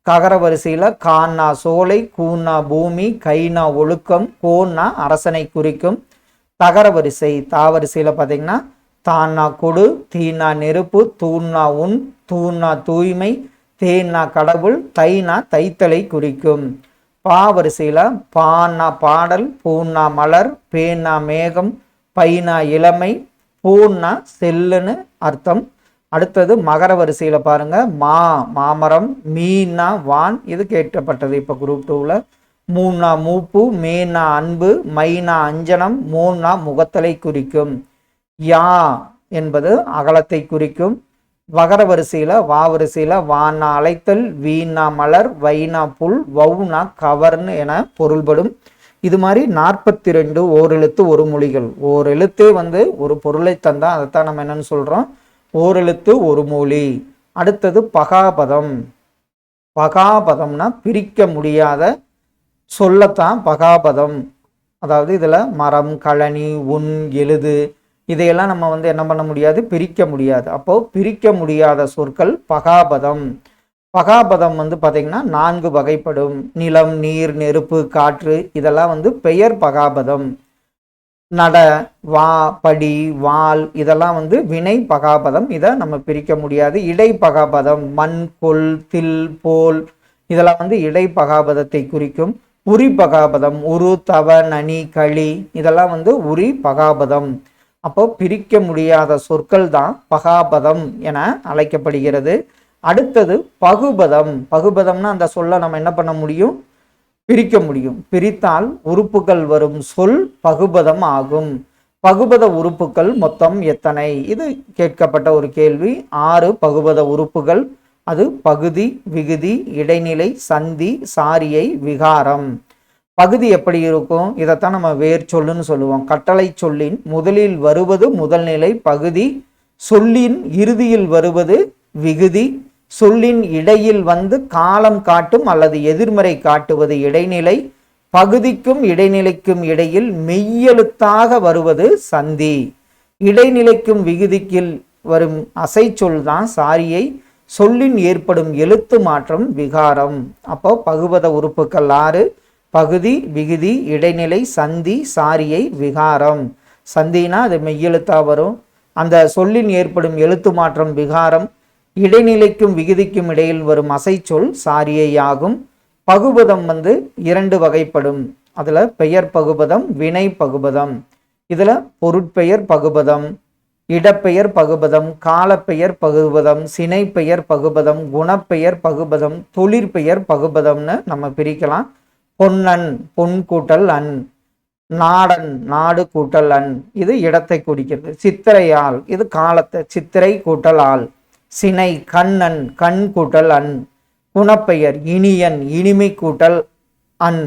ககர வரிசையில கானா சோலை, கூனா பூமி, கைனா ஒழுக்கம், கோனா அரசனை குறிக்கும். தகர வரிசை தாவரிசையில பார்த்தீங்கன்னா தானா கொடு, தீனா நெருப்பு, தூணா உன், தூணா தூய்மை, தேனா கடவுள், தைனா தைத்தலை குறிக்கும். பாவரிசையில பானா பாடல், பூனா மலர், பேனா மேகம், பைனா இளமை, பூனா செல்லுன்னு அர்த்தம். அடுத்தது மகர வரிசையில பாருங்க மாமரம், மீனா வான் இது கேட்கப்பட்டது இப்ப குரூப் 2ல. மூனா மூப்பு, மேனா அன்பு, மைனா அஞ்சனம், மோனா முகத்தலை குறிக்கும். யா என்பது அகலத்தை குறிக்கும். வகர வரிசையில வரிசையில வானா அழைத்தல், வீணா மலர், வைனா புல், வவுனா கவர்னு என பொருள்படும். இது மாதிரி 42 ஓரெழுத்து ஒரு மொழிகள். ஓர் எழுத்தே ஒரு பொருளை தந்தா அதைத்தான் நம்ம என்னன்னு சொல்றோம்? ஓரெழுத்து ஒரு மொழி. அடுத்தது பகாபதம். பகாபதம்னா பிரிக்க முடியாத சொல்லத்தான் பகாபதம். அதாவது இதுல மரம், கழனி, உன், எழுது இதையெல்லாம் நம்ம என்ன பண்ண முடியாது? பிரிக்க முடியாது. அப்போ பிரிக்க முடியாத சொற்கள் பகாபதம். பகாபதம் பாத்தீங்கன்னா 4 வகைப்படும். நிலம், நீர், நெருப்பு, காற்று இதெல்லாம் பெயர் பகாபதம். நட, வா, படி, வால் இதெல்லாம் வினை பகாபதம். இதை நம்ம பிரிக்க முடியாது. இடை பகாபதம் மண், கொல், தில், போல் இதெல்லாம் இடை பகாபதத்தை குறிக்கும். உரி பகாபதம் உரு, தவ, நனி, களி இதெல்லாம் உரி பகாபதம். அப்போ பிரிக்க முடியாத சொற்கள் தான் பகாபதம் என அழைக்கப்படுகிறது. அடுத்தது பகுபதம். பகுபதம்னா அந்த சொல்ல நம்ம என்ன பண்ண முடியும்? பிரிக்க முடியும். பிரித்தால் உறுப்புகள் வரும் சொல் பகுபதம் ஆகும். பகுபத உறுப்புகள் மொத்தம் எத்தனை? இது கேட்கப்பட்ட ஒரு கேள்வி. 6 பகுபத உறுப்புகள். அது பகுதி, விகுதி, இடைநிலை, சந்தி, சாரியை, விகாரம். பகுதி எப்படி இருக்கும்? இதைத்தான் நம்ம வேர் சொல்லுன்னு சொல்லுவோம். கட்டளை சொல்லின் முதலில் வருவது முதல்நிலை பகுதி. சொல்லின் இறுதியில் வருவது விகுதி, சொல்லின் இடையில் வந்து காலம் காட்டும் அல்லது எதிர்மறை காட்டுவது இடைநிலை, பகுதிக்கும் இடைநிலைக்கும் இடையில் மெய்யெழுத்தாக வருவது சந்தி, இடைநிலைக்கும் விகுதிக்கில் வரும் அசைச்சொல் தான் சாரியை, சொல்லின் ஏற்படும் எழுத்து மாற்றம் விகாரம். அப்போ பகுபத உறுப்புகள் 6: பகுதி, விகுதி, இடைநிலை, சந்தி, சாரியை, விகாரம். சந்தினா அது மெய்யெழுத்தா வரும், அந்த சொல்லின் ஏற்படும் எழுத்து மாற்றம் விகாரம், இடைநிலைக்கும் விகுதிக்கும் இடையில் வரும் அசைச்சொல் சாரியை ஆகும். பகுபதம் வந்து 2 வகைப்படும். அதுல பெயர் பகுபதம், வினை பகுபதம். இதுல பொருட்பெயர் பகுபதம், இடப்பெயர் பகுபதம், காலப்பெயர் பகுபதம், சினைப்பெயர் பகுபதம், குணப்பெயர் பகுபதம், தொழிற்பெயர் பகுபதம்னு நம்ம பிரிக்கலாம். பொன்னன், பொன் கூட்டல் அன். நாடன், நாடு கூட்டல் அன், இது இடத்தை குறிக்கிறது. சித்திரையாள், இது காலத்தை, சித்திரை கூட்டல் ஆள். சினை, கண்ணன், கண் கூட்டல் அன். குணப்பெயர் இனியன், இனிமை கூட்டல் அன்.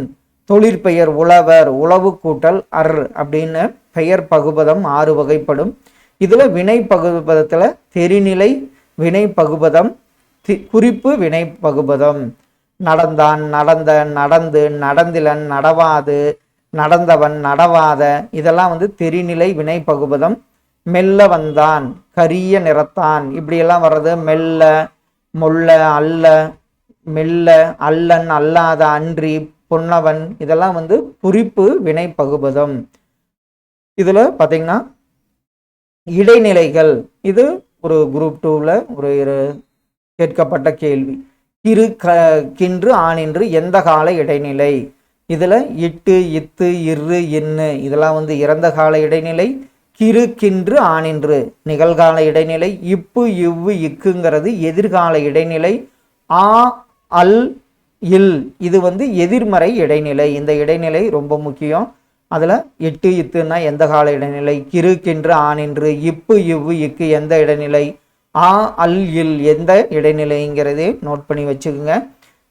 தொழிற்பெயர் உழவர், உழவு கூட்டல் அர் அப்படின்னு பெயர் பகுபதம் 6 வகைப்படும். இதுல வினை பகுபதத்துல தெரிநிலை வினை பகுபதம், குறிப்பு வினை பகுபதம். நடந்தான், நடந்த, நடந்து, நடந்திலன், நடவாது, நடந்தவன், நடவாத, இதெல்லாம் வந்து தெரிநிலை வினை பகுபதம். மெல்ல வந்தான், கரிய நிறத்தான், இப்படியெல்லாம் வர்றது மெல்ல, மொல்ல, அல்ல, மெல்ல, அல்லன், அல்லாத, அன்றி, பொன்னவன், இதெல்லாம் வந்து குறிப்பு வினை பகுபதம். இதுல பாத்தீங்கன்னா இடைநிலைகள், இது ஒரு குரூப் 2ல ஒரு கேட்கப்பட்ட கேள்வி. கிறு, கின்று, ஆனின்று எந்த கால இடைநிலை? இதுல இட்டு, இத்து, இரு, இன்னு இதெல்லாம் வந்து இறந்த கால இடைநிலை. கிறு, கின்று, ஆனின்று நிகழ்கால இடைநிலை. இப்பு, இவ்வு, இக்குங்கிறது எதிர்கால இடைநிலை. ஆ, அல், இல் இது வந்து எதிர்மறை இடைநிலை. இந்த இடைநிலை ரொம்ப முக்கியம். அதுல இட்டு, இத்துன்னா எந்த கால இடைநிலை, கிறு, கின்று, ஆனின்று, இப்பு, இவ்வு, இக்கு எந்த இடைநிலை, ஆ, அல், இல் எந்த இடைநிலைங்கிறதே நோட் பண்ணி வச்சுக்கோங்க.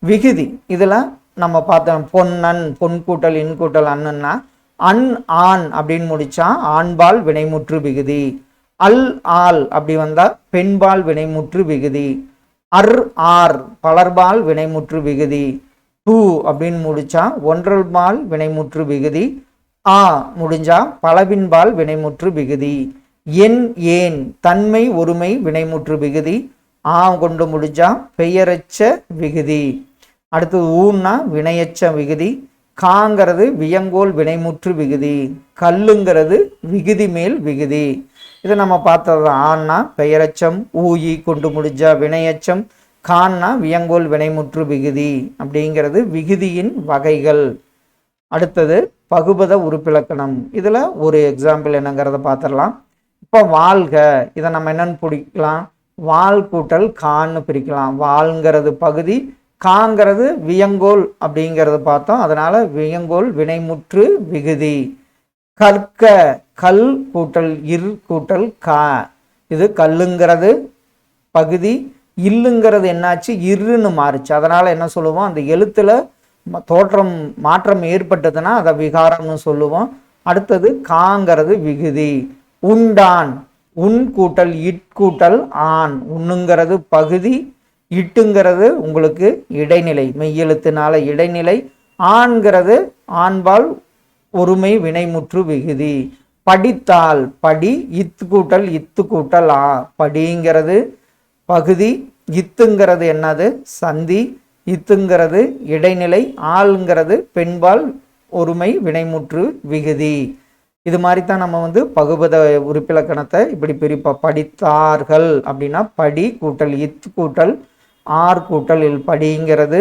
விகுதி, இதுல நம்ம பார்த்தோம் பொன்னன், பொன் கூட்டல் இன் கூட்டல் அண்ணுன்னா அன், ஆண் அப்படின்னு முடிச்சா ஆண்பால் வினைமுற்று விகுதி. அல், ஆல் அப்படி வந்தா பெண்பால் வினைமுற்று விகுதி. அர், ஆர் பலர்பால் வினைமுற்று விகுதி. டூ அப்படின்னு முடிச்சா ஒன்றல்பால் வினைமுற்று விகுதி. ஆ முடிஞ்சா பலவின்பால் வினைமுற்று விகுதி. என், ஏன் தன்மை ஒருமை வினைமுற்று விகுதி. ஆ கொண்டு முடிஞ்சா பெயரச்ச விகுதி. அடுத்தது ஊன்னா வினையச்ச விகுதி. காங்கிறது வியங்கோல் வினைமுற்று விகுதி. கல்லுங்கிறது விகுதி மேல் விகுதி. இதை நம்ம பார்த்தது. ஆன்னா பெயரச்சம், ஊயி கொண்டு முடிஞ்சா வினையச்சம், கான்னா வியங்கோல் வினைமுற்று விகுதி. அப்படிங்கிறது விகுதியின் வகைகள். அடுத்தது பகுபத உறுப்பிலக்கணம். இதுல ஒரு எக்ஸாம்பிள் என்னங்கிறத பார்த்துடலாம். இப்போ வாழ்க, இதை நம்ம என்னன்னு பிடிக்கலாம், வால் கூட்டல் கான்னு பிரிக்கலாம். வால்ங்கிறது பகுதி, காங்கிறது வியங்கோல் அப்படிங்கிறது பார்த்தோம், அதனால வியங்கோல் வினைமுற்று விகுதி. கற்க, கல் கூட்டல் இர் கூட்டல் கா, இது கல்லுங்கிறது பகுதி. இல்லுங்கிறது என்னாச்சு, இருன்னு மாறுச்சு, அதனால என்ன சொல்லுவோம், அந்த எழுத்துல தோற்றம் மாற்றம் ஏற்பட்டதுன்னா அதை விகாரம்னு சொல்லுவோம். அடுத்தது காங்கிறது விகுதி. உண்டான், உன் கூட்டல் இட் கூட்டல் ஆண், உண்ணுங்கிறது பகுதி, இட்டுங்கிறது உங்களுக்கு இடைநிலை, மெய்யெழுத்தினால இடைநிலை. ஆண்கிறது ஆண்பால் ஒருமை வினைமுற்று விகுதி. படித்தால், படி இத்து கூட்டல் இத்து கூட்டல் ஆ, படிங்கிறது பகுதி, இத்துங்கிறது என்னது சந்தி, இத்துங்கிறது இடைநிலை, ஆள்ங்கிறது பெண்பால் ஒருமை வினைமுற்று விகுதி. இது மாதிரி தான் நம்ம வந்து பகுபத உறுப்பிலக்கணத்தை இப்படி பிரிப்போம். படித்தார்கள் அப்படின்னா படி கூட்டல் இத்து கூட்டல் ஆர் கூட்டல் இல், படிங்கிறது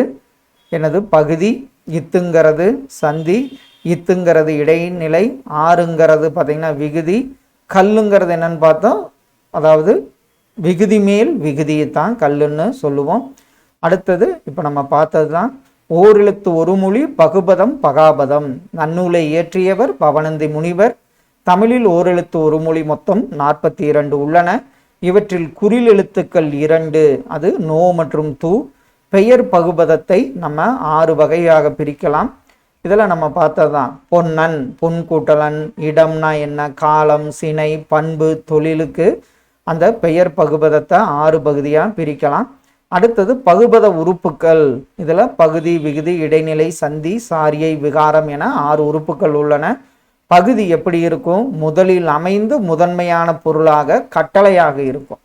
எனது பகுதி, இத்துங்கிறது சந்தி, இத்துங்கிறது இடைநிலை, ஆறுங்கிறது பார்த்தீங்கன்னா விகுதி, கல்லுங்கிறது என்னன்னு பார்த்தோம், அதாவது விகுதி மேல் விகுதியை தான் கல்லுன்னு சொல்லுவோம். அடுத்தது இப்போ நம்ம பார்த்தது தான் ஓரெழுத்து ஒரு மொழி பகுபதம் பகாபதம். நன்னூலை இயற்றியவர் பவனந்தி முனிவர். தமிழில் ஓரெழுத்து ஒரு மொழி மொத்தம் 42 உள்ளன. இவற்றில் குறில் எழுத்துக்கள் 2, அது நோ மற்றும் தூ. பெயர் பகுபதத்தை நம்ம 6 வகையாக பிரிக்கலாம். இதில் நம்ம பார்த்ததுதான் பொன்னன், பொன் கூட்டலன், இடம்னா என்ன, காலம், சினை, பண்பு, தொழிலுக்கு அந்த பெயர் பகுபதத்தை 6 பகுதியாக பிரிக்கலாம். அடுத்தது பகுபத உறுப்புக்கள். இதில் பகுதி, விகுதி, இடைநிலை, சந்தி, சாரியை, விகாரம் என 6 உறுப்புக்கள் உள்ளன. பகுதி எப்படி இருக்கும்? முதலில் அமைந்து முதன்மையான பொருளாக கட்டளையாக இருக்கும்.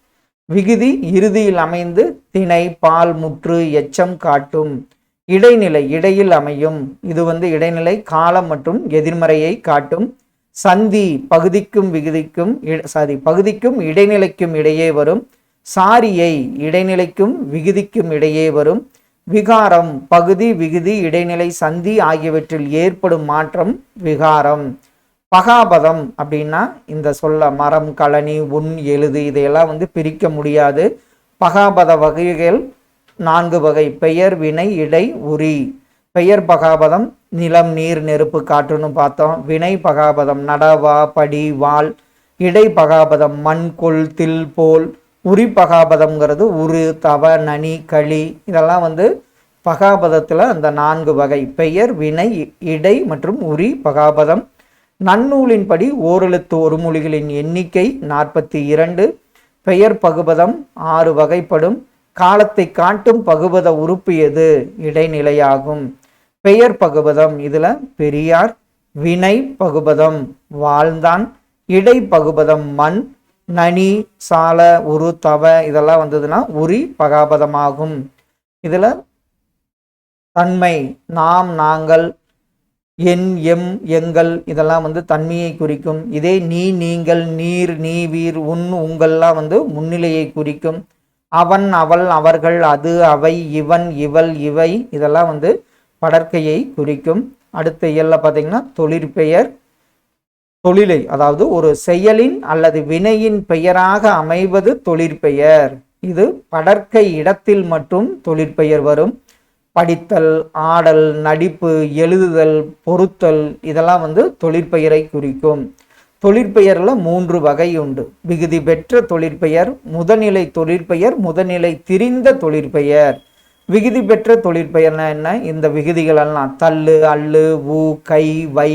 விகுதி இறுதியில் அமைந்து திணை, பால், முற்று, எச்சம் காட்டும். இடைநிலை இடையில் அமையும். இது இடைநிலை காலம் மற்றும் எதிர்மறையை காட்டும். சந்தி பகுதிக்கும் விகுதிக்கும் பகுதிக்கும் இடைநிலைக்கும் இடையே வரும். சாரியை இடைநிலைக்கும் விகுதிக்கும் இடையே வரும். விகாரம் பகுதி, விகுதி, இடைநிலை, சந்தி ஆகியவற்றில் ஏற்படும் மாற்றம் விகாரம். பகாபதம் அப்படின்னா இந்த சொல்ல மரம், கழனி, உன், எழுது இதையெல்லாம் பிரிக்க முடியாது. பகாபத வகைகள் 4 வகை. பெயர், வினை, இடை, உரி. பெயர் பகாபதம் நிலம், நீர், நெருப்பு, காற்றுன்னு பார்த்தோம். வினை பகாபதம் நடவா, படி, வாள். இடை பகாபதம் மண், கொள், தில், போல். உரி பகாபதம்ங்கிறது உரு, தவ, நனி, களி. இதெல்லாம் பகாபதத்தில் அந்த 4 வகை. பெயர், வினை, இடை மற்றும் உரி பகாபதம். நன்னூலின்படி ஓரெழுத்து ஒரு மொழிகளின் எண்ணிக்கை 42. பெயர் பகுபதம் 6 வகைப்படும். காலத்தை காட்டும் பகுபத உறுப்பு எது? இடைநிலையாகும். பெயர் பகுபதம் இதில் பெரியார். வினை பகுபதம் வாழ்ந்தான். இடை பகுபதம் மண், நனி, சால, உரு, தவ இதெல்லாம் உரி பகாபதமாகும். இதில் தன்மை நாம், நாங்கள், என், எம், எங்கள் இதெல்லாம் தன்மையை குறிக்கும். இதே நீ, நீங்கள், நீர், நீ, வீர், உன், உங்கள்லாம் முன்னிலையை குறிக்கும். அவன், அவள், அவர்கள், அது, அவை, இவன், இவள், இவை இதெல்லாம் படர்க்கையை குறிக்கும். அடுத்த இயல்ல பார்த்தீங்கன்னா தொழிற்பெயர். தொழிலை அதாவது ஒரு செயலின் அல்லது வினையின் பெயராக அமைவது தொழிற்பெயர். இது படர்க்கை இடத்தில் மட்டும் தொழிற்பெயர் வரும். படித்தல், ஆடல், நடிப்பு, எழுதுதல், பொருத்தல் இதெல்லாம் தொழிற்பெயரை குறிக்கும். தொழிற்பெயர்ல 3 வகை உண்டு. விகுதி பெற்ற தொழிற்பெயர், முதநிலை தொழிற்பெயர், முதநிலை திரிந்த தொழிற்பெயர். விகுதி பெற்ற தொழிற்பெயர்னா என்ன? இந்த விகுதிகள் எல்லாம் தள்ளு, அல்லு, ஊ, கை, வை,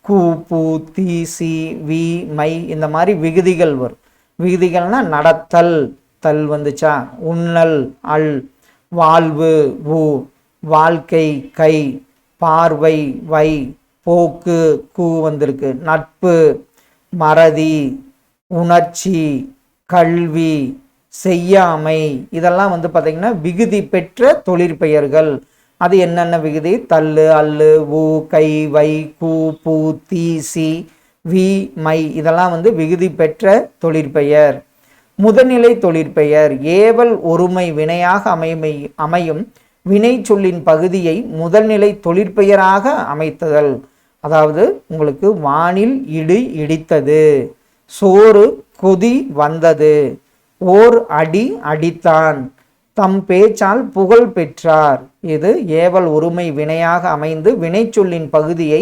கூ, பூ, தீ, சி, வி, மை இந்த மாதிரி விகுதிகள் வரும். விகுதிகள்னா நடத்தல், தல் வந்துச்சா, உண்ணல், அல், வாழ்வு, ஊ, வாழ்க்கை, கை, பார்வை, வை, போக்கு, கூ வந்திருக்கு, நட்பு, மறதி, உணர்ச்சி, கல்வி, செய்யாமை இதெல்லாம் பார்த்தீங்கன்னா விகுதி பெற்ற தொழிற்பெயர்கள். அது என்னென்ன விகுதி? தள்ளு, அல்லு, ஊ, கை, வை, கூ, பூ, தீ, சி, வி, மை இதெல்லாம் விகுதி பெற்ற தொழிற்பெயர். முதநிலை தொழிற்பெயர் ஏவல் ஒருமை வினையாக அமையும் வினை சொல்லின் பகுதியை முதல்நிலை தொழிற்பெயராக அமைத்ததல். அதாவது உங்களுக்கு வானில் இடி இடித்தது, சோறு கொதி வந்தது, ஓர் அடி அடித்தான், தம் பேச்சால் புகழ் பெற்றார். இது ஏவல் ஒருமை வினையாக அமைந்து வினை சொல்லின் பகுதியை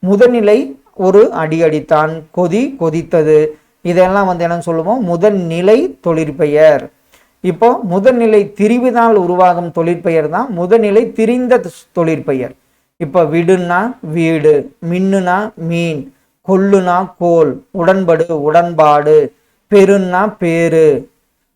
முதல்நிலை ஒரு அடி அடித்தான், கொதி கொதித்தது இதெல்லாம் என்னன்னு சொல்லுவோம்? முதல்நிலை தொழிற்பெயர். இப்போ முதல்நிலை திரிவினால் உருவாகும் தொழிற்பெயர் தான் முதல்நிலை திரிந்த தொழிற்பெயர். இப்போ விடுனா வீடு, மின்னுனா மீன், கொல்லுனா கோல், உடன்படு உடன்பாடு, பெருன்னா பேரு,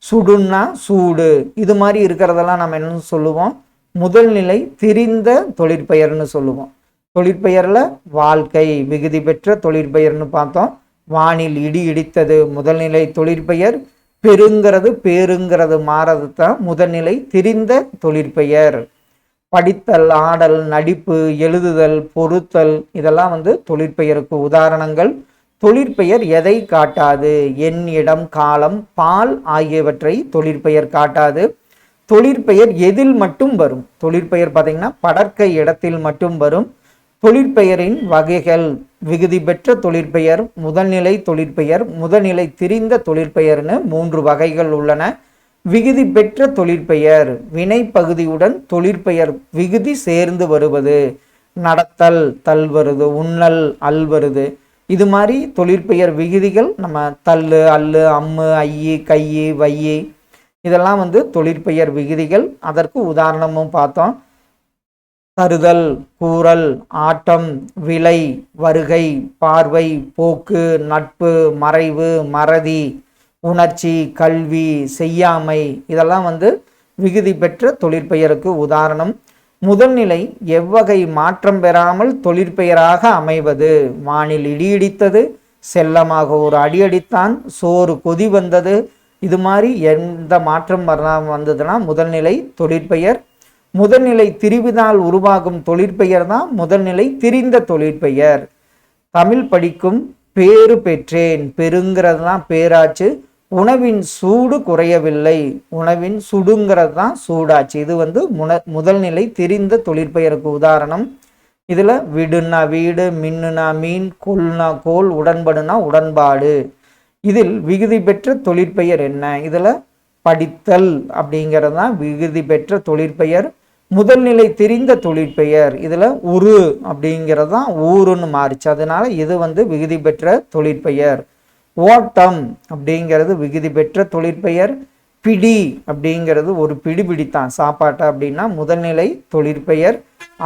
சுடுன்னா சூடு இது மாதிரி இருக்கிறதெல்லாம் நம்ம என்ன சொல்லுவோம்? முதல்நிலை திரிந்த தொழிற்பெயர்னு சொல்லுவோம். தொழிற்பெயர்ல வாழ்க்கை விகுதி பெற்ற தொழிற்பெயர்னு பார்த்தோம். வானில் இடி இடித்தது முதல்நிலை தொழிற்பெயர். பெருங்கிறது பேருங்கிறது மாறது தான் முதல்நிலை திரிந்த தொழிற்பெயர். படித்தல், ஆடல், நடிப்பு, எழுதுதல், பொருத்தல் இதெல்லாம் தொழிற்பெயருக்கு உதாரணங்கள். தொழிற்பெயர் எதை காட்டாது? எண், இடம், காலம், பால் ஆகியவற்றை தொழிற்பெயர் காட்டாது. தொழிற்பெயர் எதில் மட்டும் வரும்? தொழிற்பெயர் பார்த்தீங்கன்னா படர்க்கை இடத்தில் மட்டும் வரும். தொழிற்பெயரின் வகைகள் விகுதி பெற்ற தொழிற்பெயர், முதல்நிலை தொழிற்பெயர், முதல்நிலை திரிந்த தொழிற்பெயர்னு 3 வகைகள் உள்ளன. விகுதி பெற்ற தொழிற்பெயர் வினை பகுதியுடன் தொழிற்பெயர் விகுதி சேர்ந்து வருவது. நடத்தல் தல் வருது, உண்ணல் அல் வருது. இது மாதிரி தொழிற்பெயர் விகுதிகள் நம்ம தள்ளு, அல்லு, அம்மு, ஐயி, கையி, வையி இதெல்லாம் தொழிற்பெயர் விகுதிகள். அதற்கு உதாரணமும் பார்த்தோம். தருதல், கூறல், ஆட்டம், விலை, வருகை, பார்வை, போக்கு, நட்பு, மறைவு, மறதி, உணர்ச்சி, கல்வி, செய்யாமை இதெல்லாம் வந்து விகுதி பெற்ற தொழிற்பெயருக்கு உதாரணம். முதல்நிலை எவ்வகை மாற்றம் பெறாமல் தொழிற்பெயராக அமைவது? வானில் இடி இடித்தது, செல்லமாக ஒரு அடி அடித்தான், சோறு கொதி வந்தது. இது மாதிரி எந்த மாற்றம் வராமல் வந்ததுன்னா முதல்நிலை தொழிற்பெயர். முதல்நிலை திரிவினால் உருவாகும் தொழிற்பெயர் தான் முதல்நிலை திரிந்த தொழிற்பெயர். தமிழ் படிக்கும் பேறு பெற்றேன், பெருங்கிறது தான் பேராச்சு. உணவின் சூடு குறையவில்லை, உணவின் சுடுங்கிறது தான் சூடாச்சு. இது வந்து முதல்நிலை திரிந்த தொழிற்பெயருக்கு உதாரணம். இதில் விடுனா வீடு, மின்னுனா மீன், கொல்னா கோல், உடன்படுனா உடன்பாடு. இதில் விகுதி பெற்ற தொழிற்பெயர் என்ன? இதில் படித்தல் அப்படிங்கிறது தான் விகுதி பெற்ற தொழிற்பெயர். முதல்நிலை திரிந்த தொழிற்பெயர் இதில் உரு அப்படிங்கிறது தான் ஊருன்னு மாறிச்சு, அதனால இது வந்து விகுதி பெற்ற தொழிற்பெயர். ஓட்டம் அப்படிங்கிறது விகுதி பெற்ற தொழிற்பெயர். பிடி அப்படிங்கிறது ஒரு பிடி பிடித்தான் சாப்பாட்டை அப்படின்னா முதல்நிலை தொழிற்பெயர்.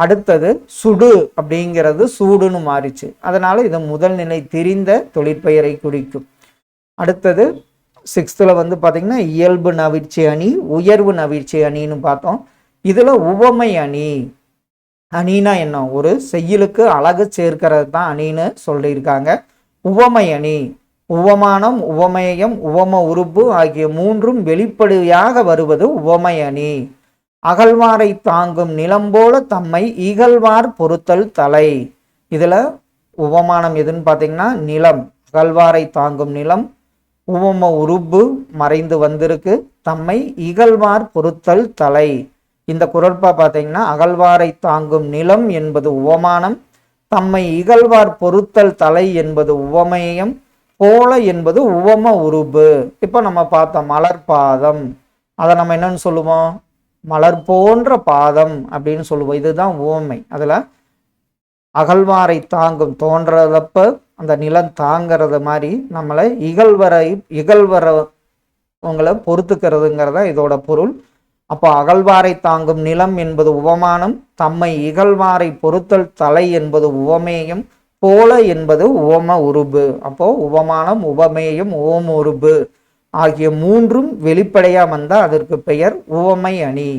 அடுத்தது சுடு அப்படிங்கிறது சூடுன்னு மாறிச்சு, அதனால இது முதல்நிலை திரிந்த தொழிற்பெயரை குறிக்கும். அடுத்தது 6th வந்து பார்த்தீங்கன்னா இயல்பு நவிர்ச்சி அணி, உயர்வு நவிர்ச்சி அணின்னு பார்த்தோம். இதில் உவமை அணி. அணினா என்ன? ஒரு செய்யுளுக்கு அழகு சேர்க்கிறது தான் அணின்னு சொல்லியிருக்காங்க. உவமை அணி உவமானம், உவமேயம், உவம உறுப்பு ஆகிய மூன்றும் வெளிப்படையாக வருவது உவமை அணி. அகழ்வாரை தாங்கும் நிலம் போல தம்மை இகழ்வார் பொறுத்தல் தலை. இதில் உவமானம் எதுன்னு பார்த்தீங்கன்னா நிலம், அகழ்வாரை தாங்கும் நிலம். உவம உறுப்பு மறைந்து வந்திருக்கு, தம்மை இகழ்வார் பொறுத்தல் தலை. இந்த குறட்பா பார்த்தீங்கன்னா அகழ்வாரை தாங்கும் நிலம் என்பது உவமானம், தம்மை இகழ்வார் பொறுத்தல் தலை என்பது உவமேயம், போல என்பது உவம உருபு. இப்போ நம்ம பார்த்தோம் மலர் பாதம், அதை நம்ம என்னன்னு சொல்லுவோம்? மலர் போன்ற பாதம் அப்படின்னு சொல்லுவோம். இதுதான் உவமை. அதில் அகழ்வாரை தாங்கும் தோன்றதப்ப அந்த நிலம் தாங்கிறது மாதிரி நம்மளை இகழ்வரவங்களை பொறுத்துக்கிறதுங்கிறத இதோட பொருள். அப்போ அகழ்வாரை தாங்கும் நிலம் என்பது உவமானம், தம்மை இகழ்வாரை பொறுத்தல் தலை என்பது உவமேயம், போல என்பது உவம உருபு. அப்போ உவமானம், உவமேயம், உவம உருபு ஆகிய மூன்றும் வெளிப்படையா வந்தால் அதற்கு பெயர் உவமை அணி.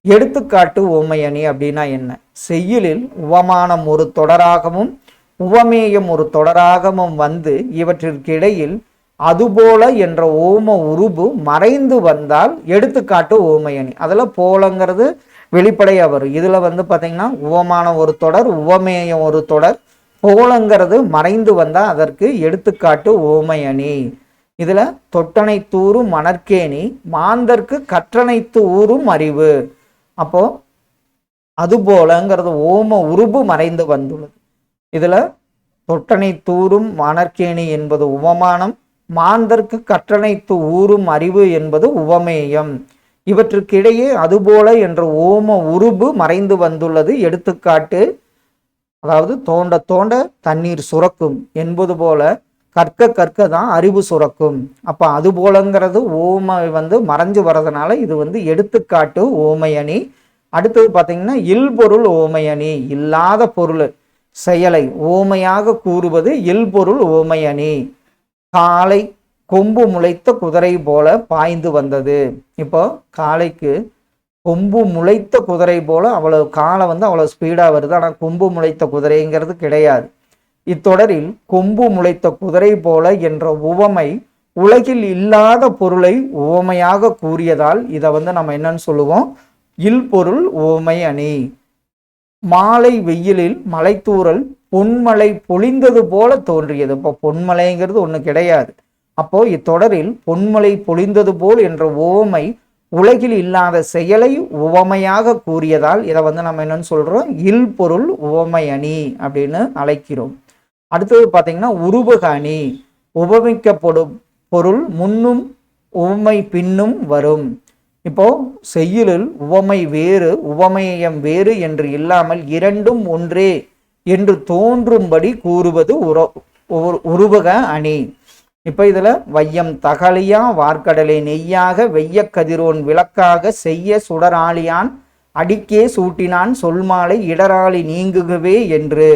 எடுத்துக்காட்டு உவமை அணி அப்படின்னா என்ன? செய்யுளில் உவமானம் ஒரு தொடராகவும் உவமேயம் ஒரு தொடராகவும் வந்து இவற்றிற்கிடையில் அதுபோல என்ற ஓம உருபு மறைந்து வந்தால் எடுத்துக்காட்டு ஓமை அணி. அதில் போலங்கிறது வெளிப்படையாக வரும். இதில் வந்து பார்த்தீங்கன்னா உவமானம் ஒரு தொடர், உவமேயம் ஒரு தொடர், போலங்கிறது மறைந்து வந்தால் அதற்கு எடுத்துக்காட்டு ஓமை அணி. இதில் தொட்டனை தூரும் மணற்கேணி மாந்தர்க்கு கற்றனைத்து ஊரும் அறிவு. அப்போ அதுபோலங்கிறது ஓம உருபு மறைந்து வந்துள்ளது. இதில் தொட்டனை தூரும் மணற்கேணி என்பது உவமானம், மாந்தர்க்கு கற்றனைத்து ஊரும் அறிவு என்பது உவமேயம். இவற்றுக்கிடையே அதுபோல என்ற ஓம உருபு மறைந்து வந்துள்ளது எடுத்துக்காட்டு. அதாவது தோண்ட தோண்ட தண்ணீர் சுரக்கும் என்பது போல கற்க கற்க தான் அறிவு சுரக்கும். அப்போ அது போலங்கிறது ஓமை வந்து மறைஞ்சு வர்றதுனால இது வந்து எடுத்துக்காட்டு ஓமை அணி. அடுத்தது பார்த்தீங்கன்னா இல்பொருள் ஓமை அணி. இல்லாத பொருள் செயலை ஓமையாக கூறுவது இல்பொருள் ஓமை அணி. காளை கொம்பு முளைத்த குதிரை போல பாய்ந்து வந்தது. இப்போ காளைக்கு கொம்பு முளைத்த குதிரை போல அவ்வளவு காலை வந்து அவ்வளவு ஸ்பீடாக வருது, ஆனால் கொம்பு முளைத்த குதிரைங்கிறது கிடையாது. இத்தொடரில் கொம்பு முளைத்த குதிரை போல என்ற உவமை உலகில் இல்லாத பொருளை உவமையாக கூறியதால் இதை வந்து நம்ம என்னன்னு சொல்லுவோம்? இல்பொருள் உவமை அணி. மாலை வெயிலில் மலைத்தூறல் பொன்மலை பொழிந்தது போல தோன்றியது. இப்போ பொன்மலைங்கிறது ஒன்று கிடையாது. அப்போ இத்தொடரில் பொன்மலை பொழிந்தது போல் என்ற உவமை உலகில் இல்லாத செயலை உவமையாக கூறியதால் இதை வந்து நம்ம என்னன்னு சொல்றோம்? இல்பொருள் உவமை அணி அப்படின்னு அழைக்கிறோம். அடுத்தது பார்த்தீங்கன்னா உருவக அணி. உபமிக்கப்படும் பொருள் முன்னும் உவமை பின்னும் வரும். இப்போ செய்யுளில் உவமை வேறு உவமேயம் வேறு என்று இல்லாமல் இரண்டும் ஒன்றே என்று தோன்றும்படி கூறுவது உருவக அணி. இப்போ இதில் வையம் தகலியா வார்க்கடலை நெய்யாக வெய்ய கதிரோன் விளக்காக செய்ய சுடராளியான் அடிக்கே சூட்டினான் சொல்மாலை இடராளி நீங்குகவே என்று.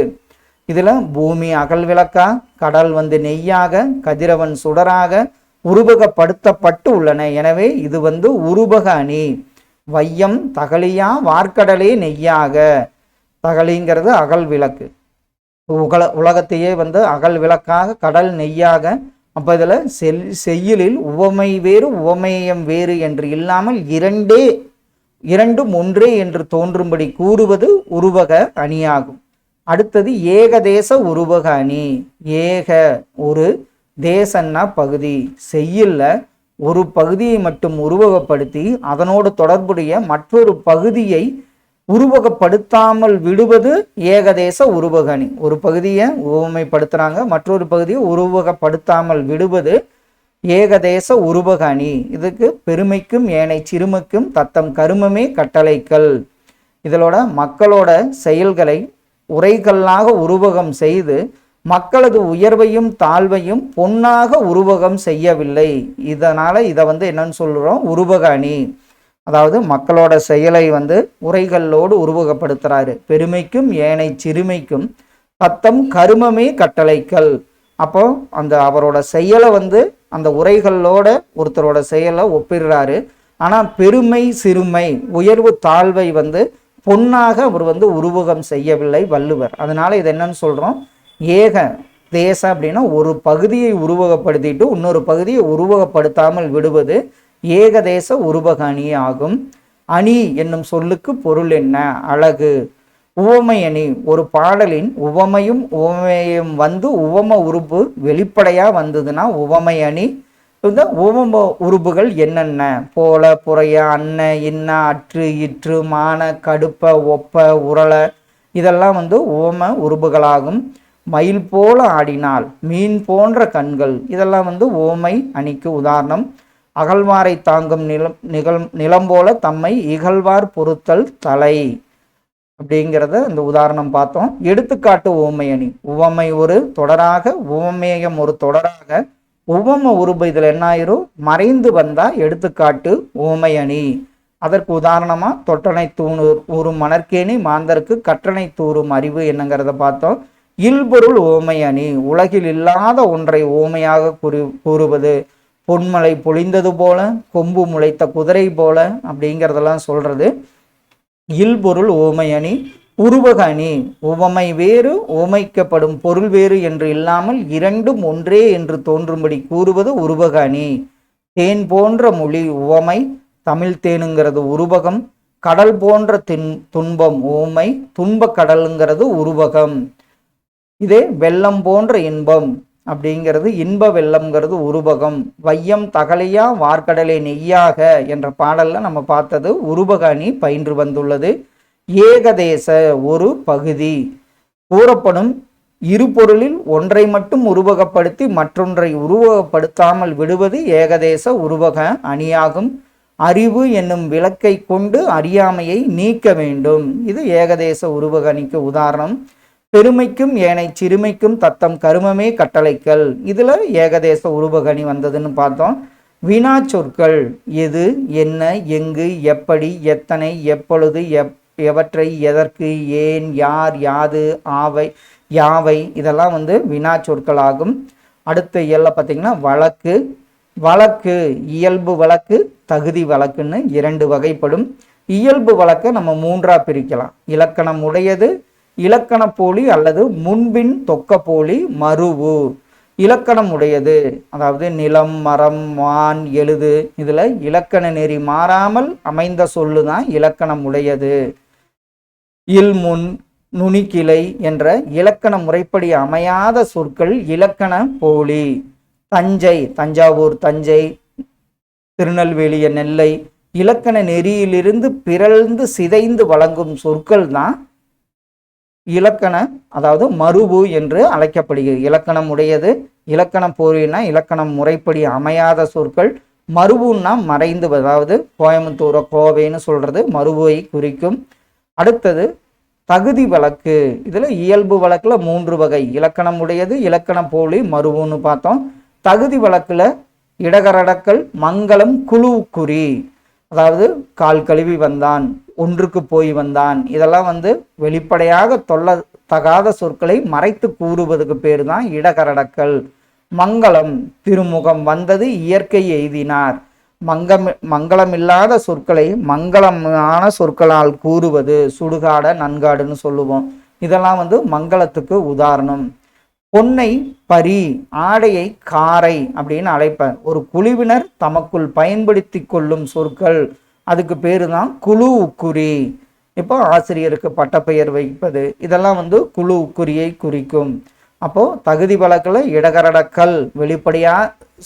இதில் பூமி அகல் விளக்கா, கடல் வந்து நெய்யாக, கதிரவன் சுடராக, உருவகப்படுத்தப்பட்டு உள்ளன. எனவே இது வந்து உருவக அணி. வையம் தகலியா வார்க்கடலே நெய்யாக. தகலிங்கிறது அகல் விளக்கு, உலகத்தையே வந்து அகல் விளக்காக, கடல் நெய்யாக. அப்போ இதில் செய்யுளில் உவமை வேறு உவமேயம் வேறு என்று இல்லாமல் இரண்டும் ஒன்றே என்று தோன்றும்படி கூறுவது உருவக அணியாகும். அடுத்தது ஏகதேச உருவக அணி. ஏக ஒரு, தேசன்னா பகுதி. செய்யுள்ள ஒரு பகுதியை மட்டும் உருவகப்படுத்தி அதனோடு தொடர்புடைய மற்றொரு பகுதியை உருவகப்படுத்தாமல் விடுவது ஏகதேச உருவக அணி. ஒரு பகுதியை உவமைப்படுத்துறாங்க, மற்றொரு பகுதியை உருவகப்படுத்தாமல் விடுவது ஏகதேச உருவக அணி. இதுக்கு பெருமைக்கும் ஏனை சிறுமைக்கும் தத்தம் கருமமே கட்டளைகள். இதோட மக்களோட செயல்களை உரைகளாக உருவகம் செய்து மக்களது உயர்வையும் தாழ்வையும் பொன்னாக உருவகம் செய்யவில்லை. இதனால இதை வந்து என்னன்னு சொல்றோம், உருவக அணி. அதாவது மக்களோட செயலை வந்து உரைகளோடு உருவகப்படுத்துறாரு. பெருமைக்கும் ஏனை சிறுமைக்கும் தத்தம் கருமமே கட்டளைகள். அப்போ அந்த அவரோட செயலை வந்து அந்த உரைகளோட ஒருத்தரோட செயலை ஒப்பிடுறாரு. ஆனால் பெருமை சிறுமை உயர்வு தாழ்வை வந்து பொன்னாக அவர் வந்து உருவகம் செய்யவில்லை வள்ளுவர். அதனால இது என்னன்னு சொல்றோம், ஏக தேசம் அப்படின்னா ஒரு பகுதியை உருவகப்படுத்திட்டு இன்னொரு பகுதியை உருவகப்படுத்தாமல் விடுவது ஏகதேச உருவக அணி ஆகும். அணி என்னும் சொல்லுக்கு பொருள் என்ன? அழகு. உவமை அணி ஒரு பாடலின் உவமையும் உவமையும் வந்து உவம உறுப்பு வெளிப்படையா வந்ததுன்னா உவமை அணி. இந்த உவம உறுப்புகள் என்னென்ன? போல, புறைய, அன்ன, இன்ன, அற்று, இற்று, மான, கடுப்ப, ஒப்ப, உரள இதெல்லாம் வந்து உவம உறுப்புகளாகும். மயில் போல ஆடினால், மீன் போன்ற கண்கள் இதெல்லாம் வந்து உவமை அணிக்கு உதாரணம். அகழ்வாரை தாங்கும் நிலம் போல தம்மை இகழ்வார் பொறுத்தல் தலை அப்படிங்கிறத இந்த உதாரணம் பார்த்தோம். எடுத்துக்காட்டு உவமை அணி. உவமை ஒரு தொடராக, உவமேயம் ஒரு தொடராக, உவம உருபு இதில் என்ன ஆயிரும், மறைந்து வந்தா எடுத்துக்காட்டு உவமை அணி. அதற்கு உதாரணமா தொட்டனை ஊறும் மணற்கேணி மாந்தருக்கு கற்றனை தூறும் அறிவு என்னங்கிறத பார்த்தோம். இல்பொருள் உவமை அணி உலகில் இல்லாத ஒன்றை உவமையாக கூறுவது. பொன்மலை பொழிந்தது போல, கொம்பு முளைத்த குதிரை போல அப்படிங்கிறதெல்லாம் சொல்றது இல்பொருள் உவமை அணி. உருவக அணி உவமை வேறு உவமைக்கப்படும் பொருள் வேறு என்று இல்லாமல் இரண்டும் ஒன்றே என்று தோன்றும்படி கூறுவது உருவக அணி. தேன் போன்ற மொழி உவமை, தமிழ் தேனுங்கிறது உருவகம். கடல் போன்ற துன்பம் உவமை, துன்ப கடலுங்கிறது உருவகம். இதே வெள்ளம் போன்ற இன்பம் அப்படிங்கிறது இன்ப வெள்ளம்ங்கிறது உருவகம். வையம் தகலையா வார்க்கடலே நெய்யாக என்ற பாடல்ல நம்ம பார்த்தது உருவக அணி பயின்று வந்துள்ளது. ஏகதேச ஒரு பகுதி கூறப்படும் இரு பொருளில் ஒன்றை மட்டும் உருவகப்படுத்தி மற்றொன்றை உருவகப்படுத்தாமல் விடுவது ஏகதேச உருவக அணியாகும். அறிவு என்னும் விளக்கை கொண்டு அறியாமையை நீக்க வேண்டும். இது ஏகதேச உருவக அணிக்கு உதாரணம். பெருமைக்கும் ஏனை சிறுமைக்கும் தத்தம் கருமமே கட்டளைகள். இதுல ஏகதேச உருவக அணி வந்ததுன்னு பார்த்தோம். வினா சொற்கள் எது, என்ன, எங்கு, எப்படி, எத்தனை, எப்பொழுது, எவற்றை, எதற்கு, ஏன், யார், யாது, ஆவை, யாவை இதெல்லாம் வந்து வினா சொற்கள் ஆகும். அடுத்த இயல்ல பார்த்தீங்கன்னா வழக்கு. வழக்கு இயல்பு வழக்கு, தகுதி வழக்குன்னு இரண்டு வகைப்படும். இயல்பு வழக்கை நம்ம மூன்றா பிரிக்கலாம். இலக்கணம் உடையது, இலக்கண போலி அல்லது முன்பின் தொக்க போலி, மருவு. இலக்கணம் உடையது அதாவது நிலம், மரம், வான், எழுது இதுல இலக்கண நெறி மாறாமல் அமைந்த சொல்லுதான் இலக்கணம் உடையது. இல், முன், நுனிக்கிளை என்ற இலக்கண முறைப்படி அமையாத சொற்கள் இலக்கண போலி. தஞ்சை தஞ்சாவூர், தஞ்சை, திருநெல்வேலிய நெல்லை இலக்கண நெறியிலிருந்து பிறழ்ந்து சிதைந்து வழங்கும் சொற்கள் தான் இலக்கண அதாவது மருவு என்று அழைக்கப்படுகிறது. இலக்கணம் உடையது, இலக்கணம் போலினா இலக்கணம் முறைப்படி அமையாத சொற்கள், மருவுன்னா மறைந்து, அதாவது கோயம்புத்தூர கோவைன்னு சொல்றது மருவை குறிக்கும். அடுத்தது தகுதி வழக்கு. இதுல இயல்பு வழக்குல மூன்று வகை, இலக்கணம் உடையது, இலக்கணம் போலி, மருவுன்னு பார்த்தோம். தகுதி வழக்குல இடகரடக்கல், மங்களம், குழு குறி, அதாவது கால் கழுவி வந்தான், ஒன்றுக்கு போய் வந்தான் இதெல்லாம் வந்து வெளிப்படையாக தகாத சொற்களை மறைத்து கூறுவதற்கு பேர் தான் இடகரடக்கல். மங்களம் திருமுகம் வந்தது இயற்கை எய்தினார். மங்களமில்லாத சொற்களை மங்களமான சொற்களால் கூறுவது சுடுகாட நன்காடுன்னு சொல்லுவோம். இதெல்லாம் மங்களத்துக்கு உதாரணம். பொன்னை பரி, ஆடையை காரை அப்படின்னு அழைப்பர். ஒரு குழுவினர் தமக்குள் பயன்படுத்தி கொள்ளும் சொற்கள், அதுக்கு பேரு தான் குழு உக்குறி. இப்போ ஆசிரியருக்கு பட்டப்பெயர் வைப்பது, இதெல்லாம் குழு உக்குரியை குறிக்கும். அப்போ தகுதி வழக்கில் இடகரடக்கல், வெளிப்படையா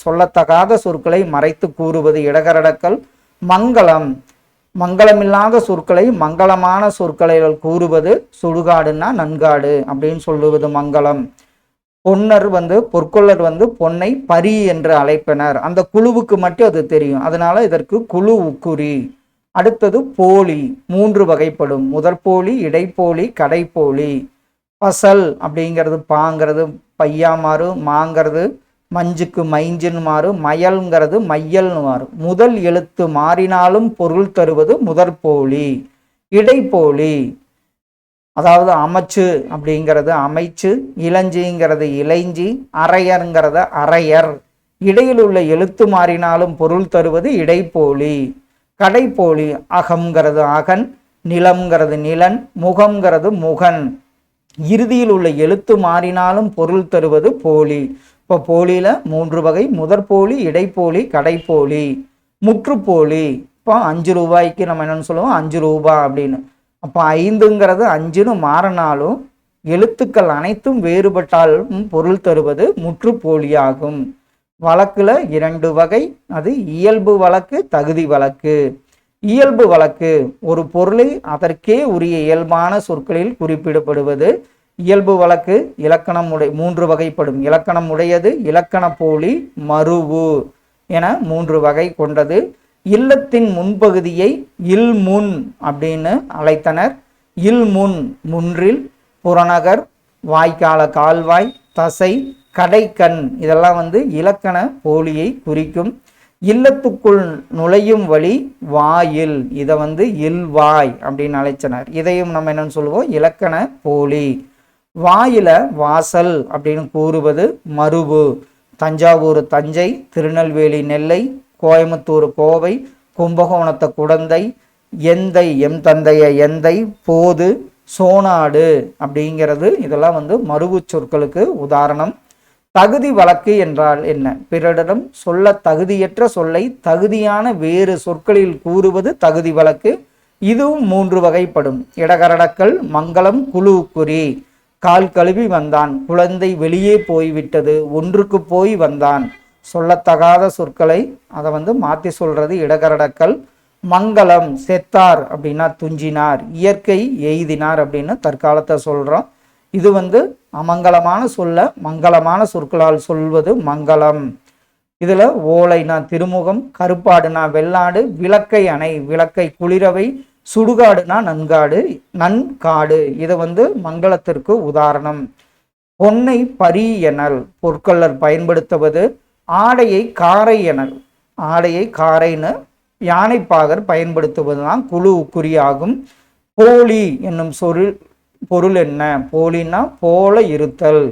சொல்லத்தகாத சொற்களை மறைத்து கூறுவது இடகரடக்கல். மங்களம், மங்களமில்லாத சொற்களை மங்களமான சொற்களை கூறுவது சுடுகாடுன்னா நன்காடு அப்படின்னு சொல்லுவது மங்களம். பொன்னர் பொற்கொள்ளர் பொன்னை பரி என்று அழைப்பனர். அந்த குழுவுக்கு மட்டும் அது தெரியும், அதனால இதற்கு குழு உக்குறி. அடுத்தது போலி, 3 வகைப்படும். முதற் போலி, இடைப்போலி, கடைப்போலி. பசல் அப்படிங்கிறது பாங்கிறது பையா மாறும், மாங்கிறது மஞ்சுக்கு மைஞ்சுன்னு மாறும், மயல்ங்கிறது மையல்னு மாறும். முதல் எழுத்து மாறினாலும் பொருள் தருவது முதற்போலி. இடைப்போலி அதாவது அமைச்சு அப்படிங்கிறது அமைச்சு, இளஞ்சிங்கிறது இளைஞ்சி, அரையர்ங்கிறத அரையர். இடையில் உள்ள எழுத்து மாறினாலும் பொருள் தருவது இடைப்போலி. கடைப்போலி அகம்ங்கிறது அகன், நிலம்ங்கிறது நிலன், முகம்ங்கிறது முகன். இறுதியில் உள்ள எழுத்து மாறினாலும் பொருள் தருவது போலி. இப்போ போலியில 3 வகை: முதற்போலி, இடைப்போலி, கடைப்போலி. முற்றுப்போலி, இப்போ 5 ரூபாய்க்கு நம்ம என்னன்னு சொல்லுவோம், 5 ரூபாய் அப்படின்னு. அப்போ 5ங்கிறது 5ன்னு மாறினாலும் எழுத்துக்கள் அனைத்தும் வேறுபட்டாலும் பொருள் தருவது முற்றுப்போலியாகும். வழக்குல 2 வகை, அது இயல்பு வழக்கு, தகுதி வழக்கு. இயல்பு வழக்கு ஒரு பொருளை அதற்கே உரிய இயல்பான சொற்களில் குறிப்பிடப்படுவது இயல்பு வழக்கு. இலக்கணம் 3 வகைப்படும். இலக்கணம் உடையது, இலக்கண போலி, மருவு என 3 வகை கொண்டது. இல்லத்தின் முன்பகுதியை இல்முன் அப்படின்னு அழைத்தனர். இல்முன் முன்றில், புறநகர், வாய்க்கால கால்வாய், தசை, கடைக்கண் இதெல்லாம் இலக்கண போலியை குறிக்கும். இல்லத்துக்குள் நுழையும் வழி வாயில், இதை இல்வாய் அப்படின்னு அழைச்சனர். இதையும் நம்ம என்னன்னு சொல்லுவோம், இலக்கண போலி. வாயில வாசல் அப்படின்னு கூறுவது மருவு. தஞ்சாவூர் தஞ்சை, திருநெல்வேலி நெல்லை, கோயம்புத்தூர் கோவை, கும்பகோணத்தை குடந்தை, எந்தை எம் தந்தைய எந்தை, போது, சோனாடு அப்படிங்கிறது இதெல்லாம் மருவு சொற்களுக்கு உதாரணம். தகுதி வழக்கு என்றால் என்ன? பிறரிடம் சொல்ல தகுதியற்ற சொல்லை தகுதியான வேறு சொற்களில் கூறுவது தகுதி வழக்கு. இதுவும் 3 வகைப்படும். இடகரடக்கல், மங்களம், குழு குறி. கால் கழுவி வந்தான், குழந்தை வெளியே போய்விட்டது, ஒன்றுக்கு போய் வந்தான். சொல்லத்தகாத சொற்களை அதை மாற்றி சொல்றது இடகரடக்கல். மங்களம், செத்தார் அப்படின்னா துஞ்சினார், இயற்கை எய்தினார் அப்படின்னு தற்காலத்தை சொல்றோம். இது அமங்கலமான சொல்ல மங்களமான சொற்களால் சொல்வது மங்களம். இதுல ஓலைனா திருமுகம், கருப்பாடுனா வெள்ளாடு, விளக்கை அணை, விளக்கை குளிரவை, சுடுகாடுனா நன்காடு, நன்காடு. இது மங்களத்திற்கு உதாரணம். பொன்னை பரி எனல், பொற்கொள்ளர் பயன்படுத்துவது. ஆடையை காரை எனல், ஆடையை காரைன்னு யானைப்பாகர் பயன்படுத்துவதுதான் குழு உக்குறியாகும். போலி என்னும் பொருள் என்ன? போலின்னா போல இருத்தல்.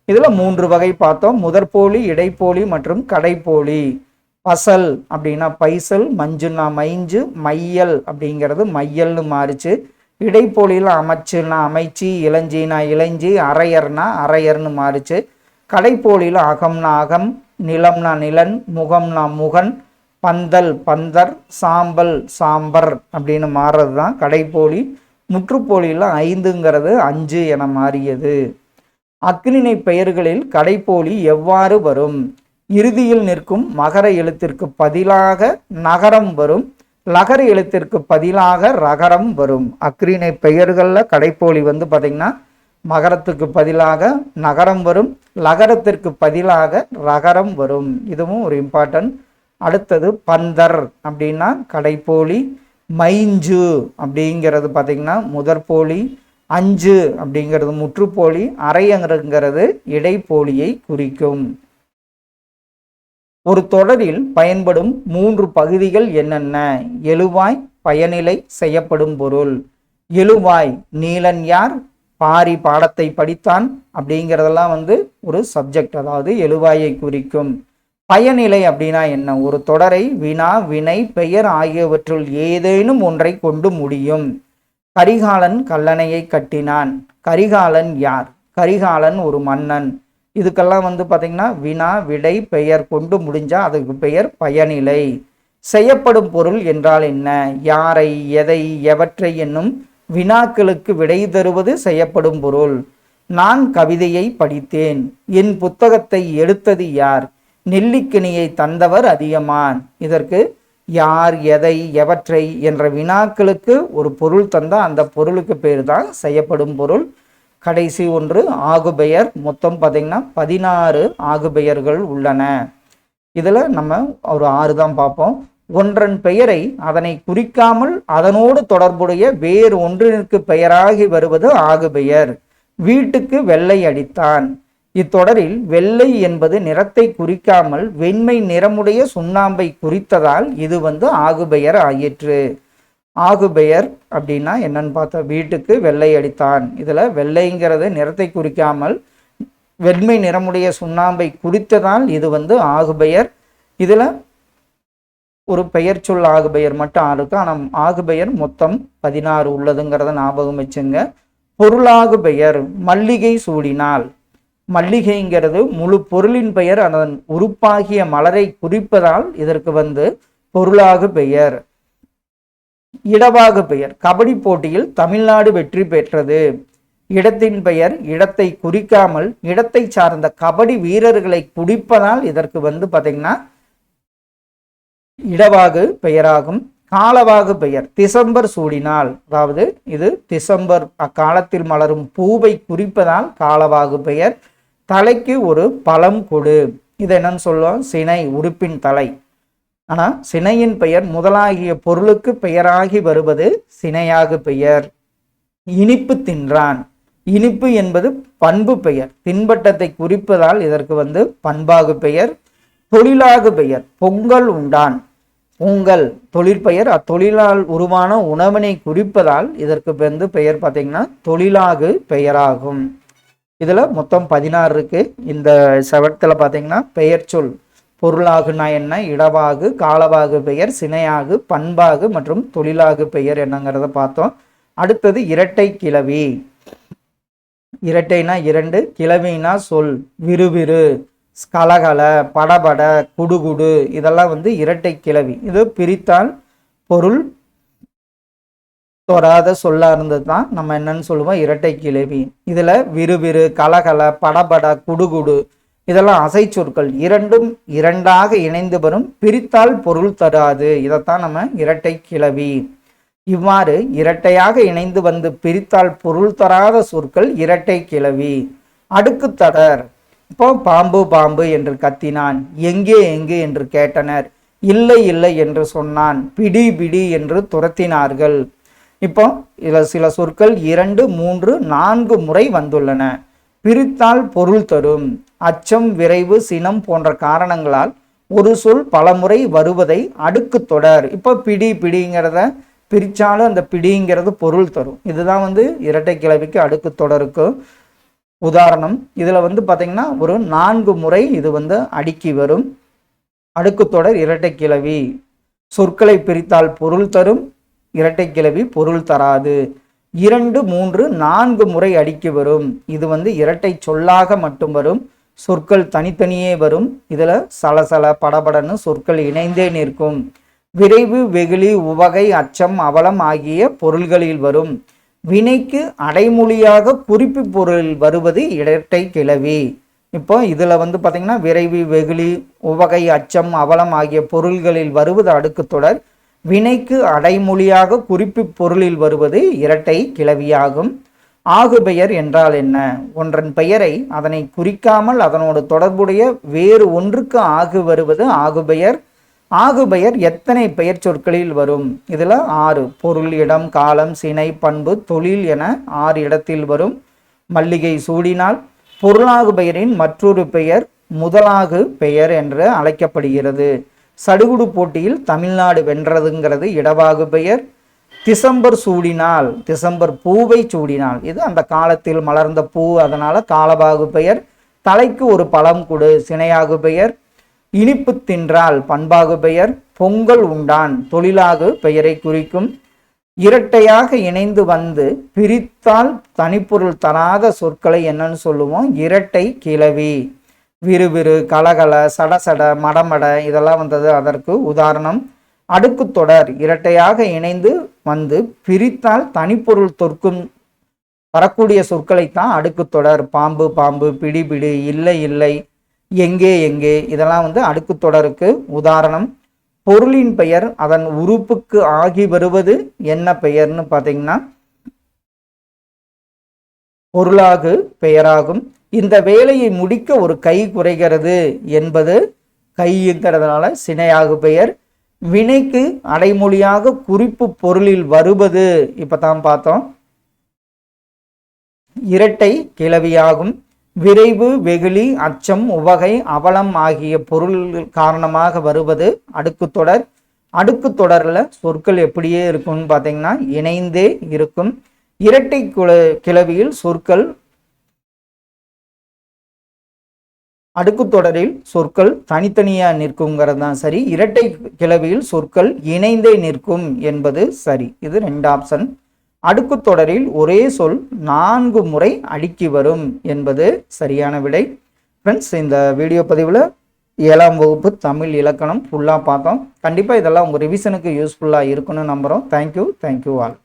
இதுல 3 வகை பார்த்தோம். முதற்போலி, இடைப்போலி மற்றும் கடைப்போலி. பசல் அப்படின்னா பைசல், மஞ்சுன்னா மைஞ்சு, மையல் அப்படிங்கிறது மையல்னு மாறிச்சு. இடைப்போலியில் அமைச்சுன்னா அமைச்சி, இளஞ்சினா இளஞ்சி, அரையர்னா அரையர்னு மாறிச்சு. கடைப்போலியில் அகம்னா அகம், நிலம்னா நிலன், முகம்னா முகன், பந்தல் பந்தர், சாம்பல் சாம்பர் அப்படின்னு மாறுறது தான் கடைப்போலி. முற்றுப்போலியில் 5ங்கிறது 5 என மாறியது. அக்னிணை பெயர்களில் கடைப்போலி எவ்வாறு வரும்? இறுதியில் நிற்கும் மகர எழுத்திற்கு பதிலாக நகரம் வரும், லகர எழுத்திற்கு பதிலாக ரகரம் வரும். அக்ரிணை பெயர்களில் கடைப்போலி பார்த்தீங்கன்னா மகரத்துக்கு பதிலாக நகரம் வரும், லகரத்திற்கு பதிலாக ரகரம் வரும். இதுவும் ஒரு இம்பார்ட்டன்ட். அடுத்தது பந்தர் அப்படின்னா கடைப்போலி. மைஞ்சு அப்படிங்கிறது பார்த்தீங்கன்னா முதற்போலி. 5 அப்படிங்கிறது முற்றுப்போலி. அரையங்கிறது இடைப்போலியை குறிக்கும். ஒரு தொடரில் பயன்படும் 3 பகுதிகள் என்னென்ன? எழுவாய், பயனிலை, செய்யப்படும் பொருள். எழுவாய் நீலன் யார், பாரி பாடத்தை படித்தான் அப்படிங்கிறதெல்லாம் வந்து ஒரு சப்ஜெக்ட், அதாவது எழுவாயை குறிக்கும். பயனிலை அப்படின்னா என்ன? ஒரு தொடரை வினா, வினை, பெயர் ஆகியவற்றுள் ஏதேனும் ஒன்றை கொண்டு முடியும். கரிகாலன் கல்லணையை கட்டினான். கரிகாலன் யார்? கரிகாலன் ஒரு மன்னன். இதுக்கெல்லாம் வந்து பார்த்தீங்கன்னா வினா, விடை, பெயர் கொண்டு முடிஞ்சா அதுக்கு பெயர் பயனிலை. செய்யப்படும் பொருள் என்றால் என்ன? யாரை, எதை, எவற்றை என்னும் வினாக்களுக்கு விடை தருவது செய்யப்படும் பொருள். நான் கவிதையை படித்தேன். என் புத்தகத்தை எடுத்தது யார்? நெல்லிக்கனியை தந்தவர் அதியமான். இதற்கு யார், எதை, எவற்றை என்ற வினாக்களுக்கு ஒரு பொருள் தந்தால் அந்த பொருளுக்கு பேர் தான் செய்யப்படும் பொருள். கடைசி ஒன்று ஆகுபெயர். மொத்தம் பார்த்தீங்கன்னா 16 ஆகுபெயர்கள் உள்ளன. இதில் நம்ம ஒரு 6 தான் பார்ப்போம். ஒன்றன் பெயரை அதனை குறிக்காமல் அதனோடு தொடர்புடைய வேறு ஒன்றிற்கு பெயராகி வருவது ஆகுபெயர். வீட்டுக்கு வெள்ளை அடித்தான். இத்தொடரில் வெள்ளை என்பது நிறத்தை குறிக்காமல் வெண்மை நிறமுடைய சுண்ணாம்பை குறித்ததால் இது வந்து ஆகுபெயர் ஆயிற்று. ஆகுபெயர் அப்படின்னா என்னன்னு பார்த்தா வீட்டுக்கு வெள்ளை அடித்தான். இதில் வெள்ளைங்கிறது நிறத்தை குறிக்காமல் வெண்மை நிறமுடைய சுண்ணாம்பை குறித்ததால் இது வந்து ஆகுபெயர். இதில் ஒரு பெயர் சொல் ஆகுபெயர் மட்டும் இருக்கு. ஆனால் ஆகுபெயர் மொத்தம் 16 உள்ளதுங்கிறத ஞாபகம் வச்சுங்க. பொருளாகு பெயர். மல்லிகை சூடினால். மல்லிகைங்கிறது முழு பொருளின் பெயர் அதன் உறுப்பாகிய மலரை குறிப்பதால் இதற்கு வந்து பொருளாகு பெயர். இடவாகு பெயர். கபடி போட்டியில் தமிழ்நாடு வெற்றி பெற்றது. இடத்தின் பெயர் இடத்தை குறிக்காமல் இடத்தை சார்ந்த கபடி வீரர்களை குறிப்பதால் இதற்கு வந்து பார்த்தீங்கன்னா இடவாகு பெயராகும். காலவாகு பெயர். டிசம்பர் சூடினால், அதாவது இது டிசம்பர் அக்காலத்தில் மலரும் பூவை குறிப்பதால் காலவாகு பெயர். தலைக்கு ஒரு பழம் கொடு. இது என்னன்னு சொல்லுவோம்? சினை, உறுப்பின் தலை. ஆனால் சினையின் பெயர் முதலாகிய பொருளுக்கு பெயராகி வருவது சினையாகு பெயர். இனிப்பு தின்றான். இனிப்பு என்பது பண்பு பெயர். தின்பட்டத்தை குறிப்பதால் இதற்கு வந்து பண்பாகு பெயர். தொழிலாகு பெயர். பொங்கல் உண்டான். பொங்கல் தொழிற்பெயர். அத்தொழிலால் உருவான உணவினை குறிப்பதால் இதற்கு வந்து பெயர் பார்த்தீங்கன்னா தொழிலாகு பெயராகும். இதில் மொத்தம் 16 இருக்கு. இந்த செவத்தில் பார்த்தீங்கன்னா பெயர் சொல் பொருளாகுனா என்ன, இடவாகு, காலவாகு பெயர், சினையாகு, பண்பாகு மற்றும் தொழிலாகு பெயர் என்னங்கிறத பார்த்தோம். அடுத்தது இரட்டை கிளவி. இரட்டைனா 2, கிளவினா சொல். விறுவிறு, கலகல, படபட, குடுகுடு இதெல்லாம் வந்து இரட்டை கிளவி. இது பிரித்தால் பொருள் தொடாத சொல்லா இருந்தது தான் நம்ம என்னன்னு சொல்லுவோம் இரட்டை கிளவி. இதுல விறுவிறு, கலகல, படபட, குடுகுடு இதெல்லாம் அசை சொற்கள். இரண்டும் இரண்டாக இணைந்து வரும். பிரித்தால் பொருள் தராது. இதைத்தான் நம்ம இரட்டை கிளவி. இவ்வாறு இரட்டையாக இணைந்து வந்து பிரித்தால் பொருள் தராத சொற்கள் இரட்டை கிளவி. அடுக்கு தொடர். இப்போ பாம்பு பாம்பு என்று கத்தினான். எங்கே எங்கே என்று கேட்டனர். இல்லை இல்லை என்று சொன்னான். பிடி பிடி என்று துரத்தினார்கள். இப்போ இதில் சில சொற்கள் 2, 3, 4 முறை வந்துள்ளன. பிரித்தால் பொருள் தரும். அச்சம், விரைவு, சினம் போன்ற காரணங்களால் ஒரு சொல் பல முறை வருவதை அடுக்கு தொடர். இப்போ பிடி பிடிங்கிறத பிரித்தாலும் அந்த பிடிங்கிறது பொருள் தரும். இதுதான் வந்து இரட்டை கிளவிக்கு அடுக்கு தொடருக்கு உதாரணம். இதில் வந்து பார்த்தீங்கன்னா ஒரு 4 முறை இது வந்து அடுக்கி வரும். அடுக்கு தொடர் இரட்டை கிளவி. சொற்களை பிரித்தால் பொருள் தரும். இரட்டை கிளவி பொருள் தராது. 2, 3, 4 முறை அடுக்கி வரும். இது வந்து இரட்டை சொல்லாக மட்டும் வரும். சொற்கள் தனித்தனியே வரும். இதில் சலசல, படபடன்னு சொற்கள் இணைந்தே நிற்கும். விரைவு, வெகுளி, உவகை, அச்சம், அவலம் ஆகிய பொருள்களில் வரும். வினைக்கு அடைமொழியாக குறிப்பு பொருளில் வருவது இரட்டை கிளவி. இப்போ இதில் வந்து பார்த்தீங்கன்னா விரைவு, வெகுளி, உவகை, அச்சம், அவலம் ஆகிய பொருள்களில் வருவது அடுக்கு தொடர். வினைக்கு அடைமொழியாக குறிப்பு பொருளில் வருவது இரட்டை கிளவியாகும். ஆகுபெயர் என்றால் என்ன? ஒன்றன் பெயரை அதனை குறிக்காமல் அதனோடு தொடர்புடைய வேறு ஒன்றுக்கு ஆகு வருவது ஆகுபெயர். ஆகுபெயர் எத்தனை பெயர் சொற்களில் வரும்? இதில் 6. பொருள், இடம், காலம், சினை, பண்பு, தொழில் என 6 இடத்தில் வரும். மல்லிகை சூடினால். பொருளாகு பெயரின் மற்றொரு பெயர் முதலாகு பெயர் என்று அழைக்கப்படுகிறது. சடுகுடு போட்டியில் தமிழ்நாடு வென்றதுங்கிறது இடவாகு பெயர். டிசம்பர் சூடினால், டிசம்பர் பூவை சூடினால், இது அந்த காலத்தில் மலர்ந்த பூ, அதனால காலபாகு பெயர். தலைக்கு ஒரு பழம் கொடு, சினையாகு பெயர். இனிப்பு தின்றால் பண்பாகு பெயர். பொங்கல் உண்டான் தொழிலாகு பெயரை குறிக்கும். இரட்டையாக இணைந்து வந்து பிரித்தால் தனிப்பொருள் தராத சொற்களை என்னன்னு சொல்லுவோம்? இரட்டை கிளவி. விறுவிறு, கலகல, சடசட, மடமட இதெல்லாம் வந்தது அதற்கு உதாரணம். அடுக்கு தொடர் இரட்டையாக இணைந்து வந்து பிரித்தால் தனிப்பொருள் தொற்கும் வரக்கூடிய சொற்களைத்தான் அடுக்கு தொடர். பாம்பு பாம்பு, பிடி பிடி, இல்லை இல்லை, எங்கே எங்கே இதெல்லாம் வந்து அடுக்கு தொடருக்கு உதாரணம். பொருளின் பெயர் அதன் உறுப்புக்கு ஆகி வருவது என்ன பெயர்னு பார்த்தீங்கன்னா பொருளாகு பெயராகும். இந்த வேலையை முடிக்க ஒரு கை குறைகிறது என்பது கைங்கிறதுனால சினையாகு பெயர். வினைக்கு அடைமொழியாக குறிப்பு பொருளில் வருவது இப்பதான் பார்த்தோம், இரட்டை கிளவியாகும். விரைவு, வெகுளி, அச்சம், உவகை, அவலம் ஆகிய பொருள் காரணமாக வருவது அடுக்கு தொடர். அடுக்கு தொடர்ல சொற்கள் எப்படியே இருக்கும்னு பார்த்தீங்கன்னா இணைந்தே இருக்கும். இரட்டை கிளவியில் சொற்கள் அடுக்கு தொடரில் சொற்கள் தனித்தனியா நிற்குங்கிறது தான் சரி. இரட்டை கிளவியில் சொற்கள் இணைந்தே நிற்கும் என்பது சரி. இது 2 ஆப்ஷன். அடுக்கு தொடரில் ஒரே சொல் 4 முறை அடுக்கி வரும் என்பது சரியான விடை. ஃப்ரெண்ட்ஸ், இந்த வீடியோ பதிவில் 7ஆம் வகுப்பு தமிழ் இலக்கணம் ஃபுல்லாக பார்த்தோம். கண்டிப்பாக இதெல்லாம் உங்கள் ரிவிஷனுக்கு யூஸ்ஃபுல்லாக இருக்குன்னு நம்புகிறோம். Thank you all.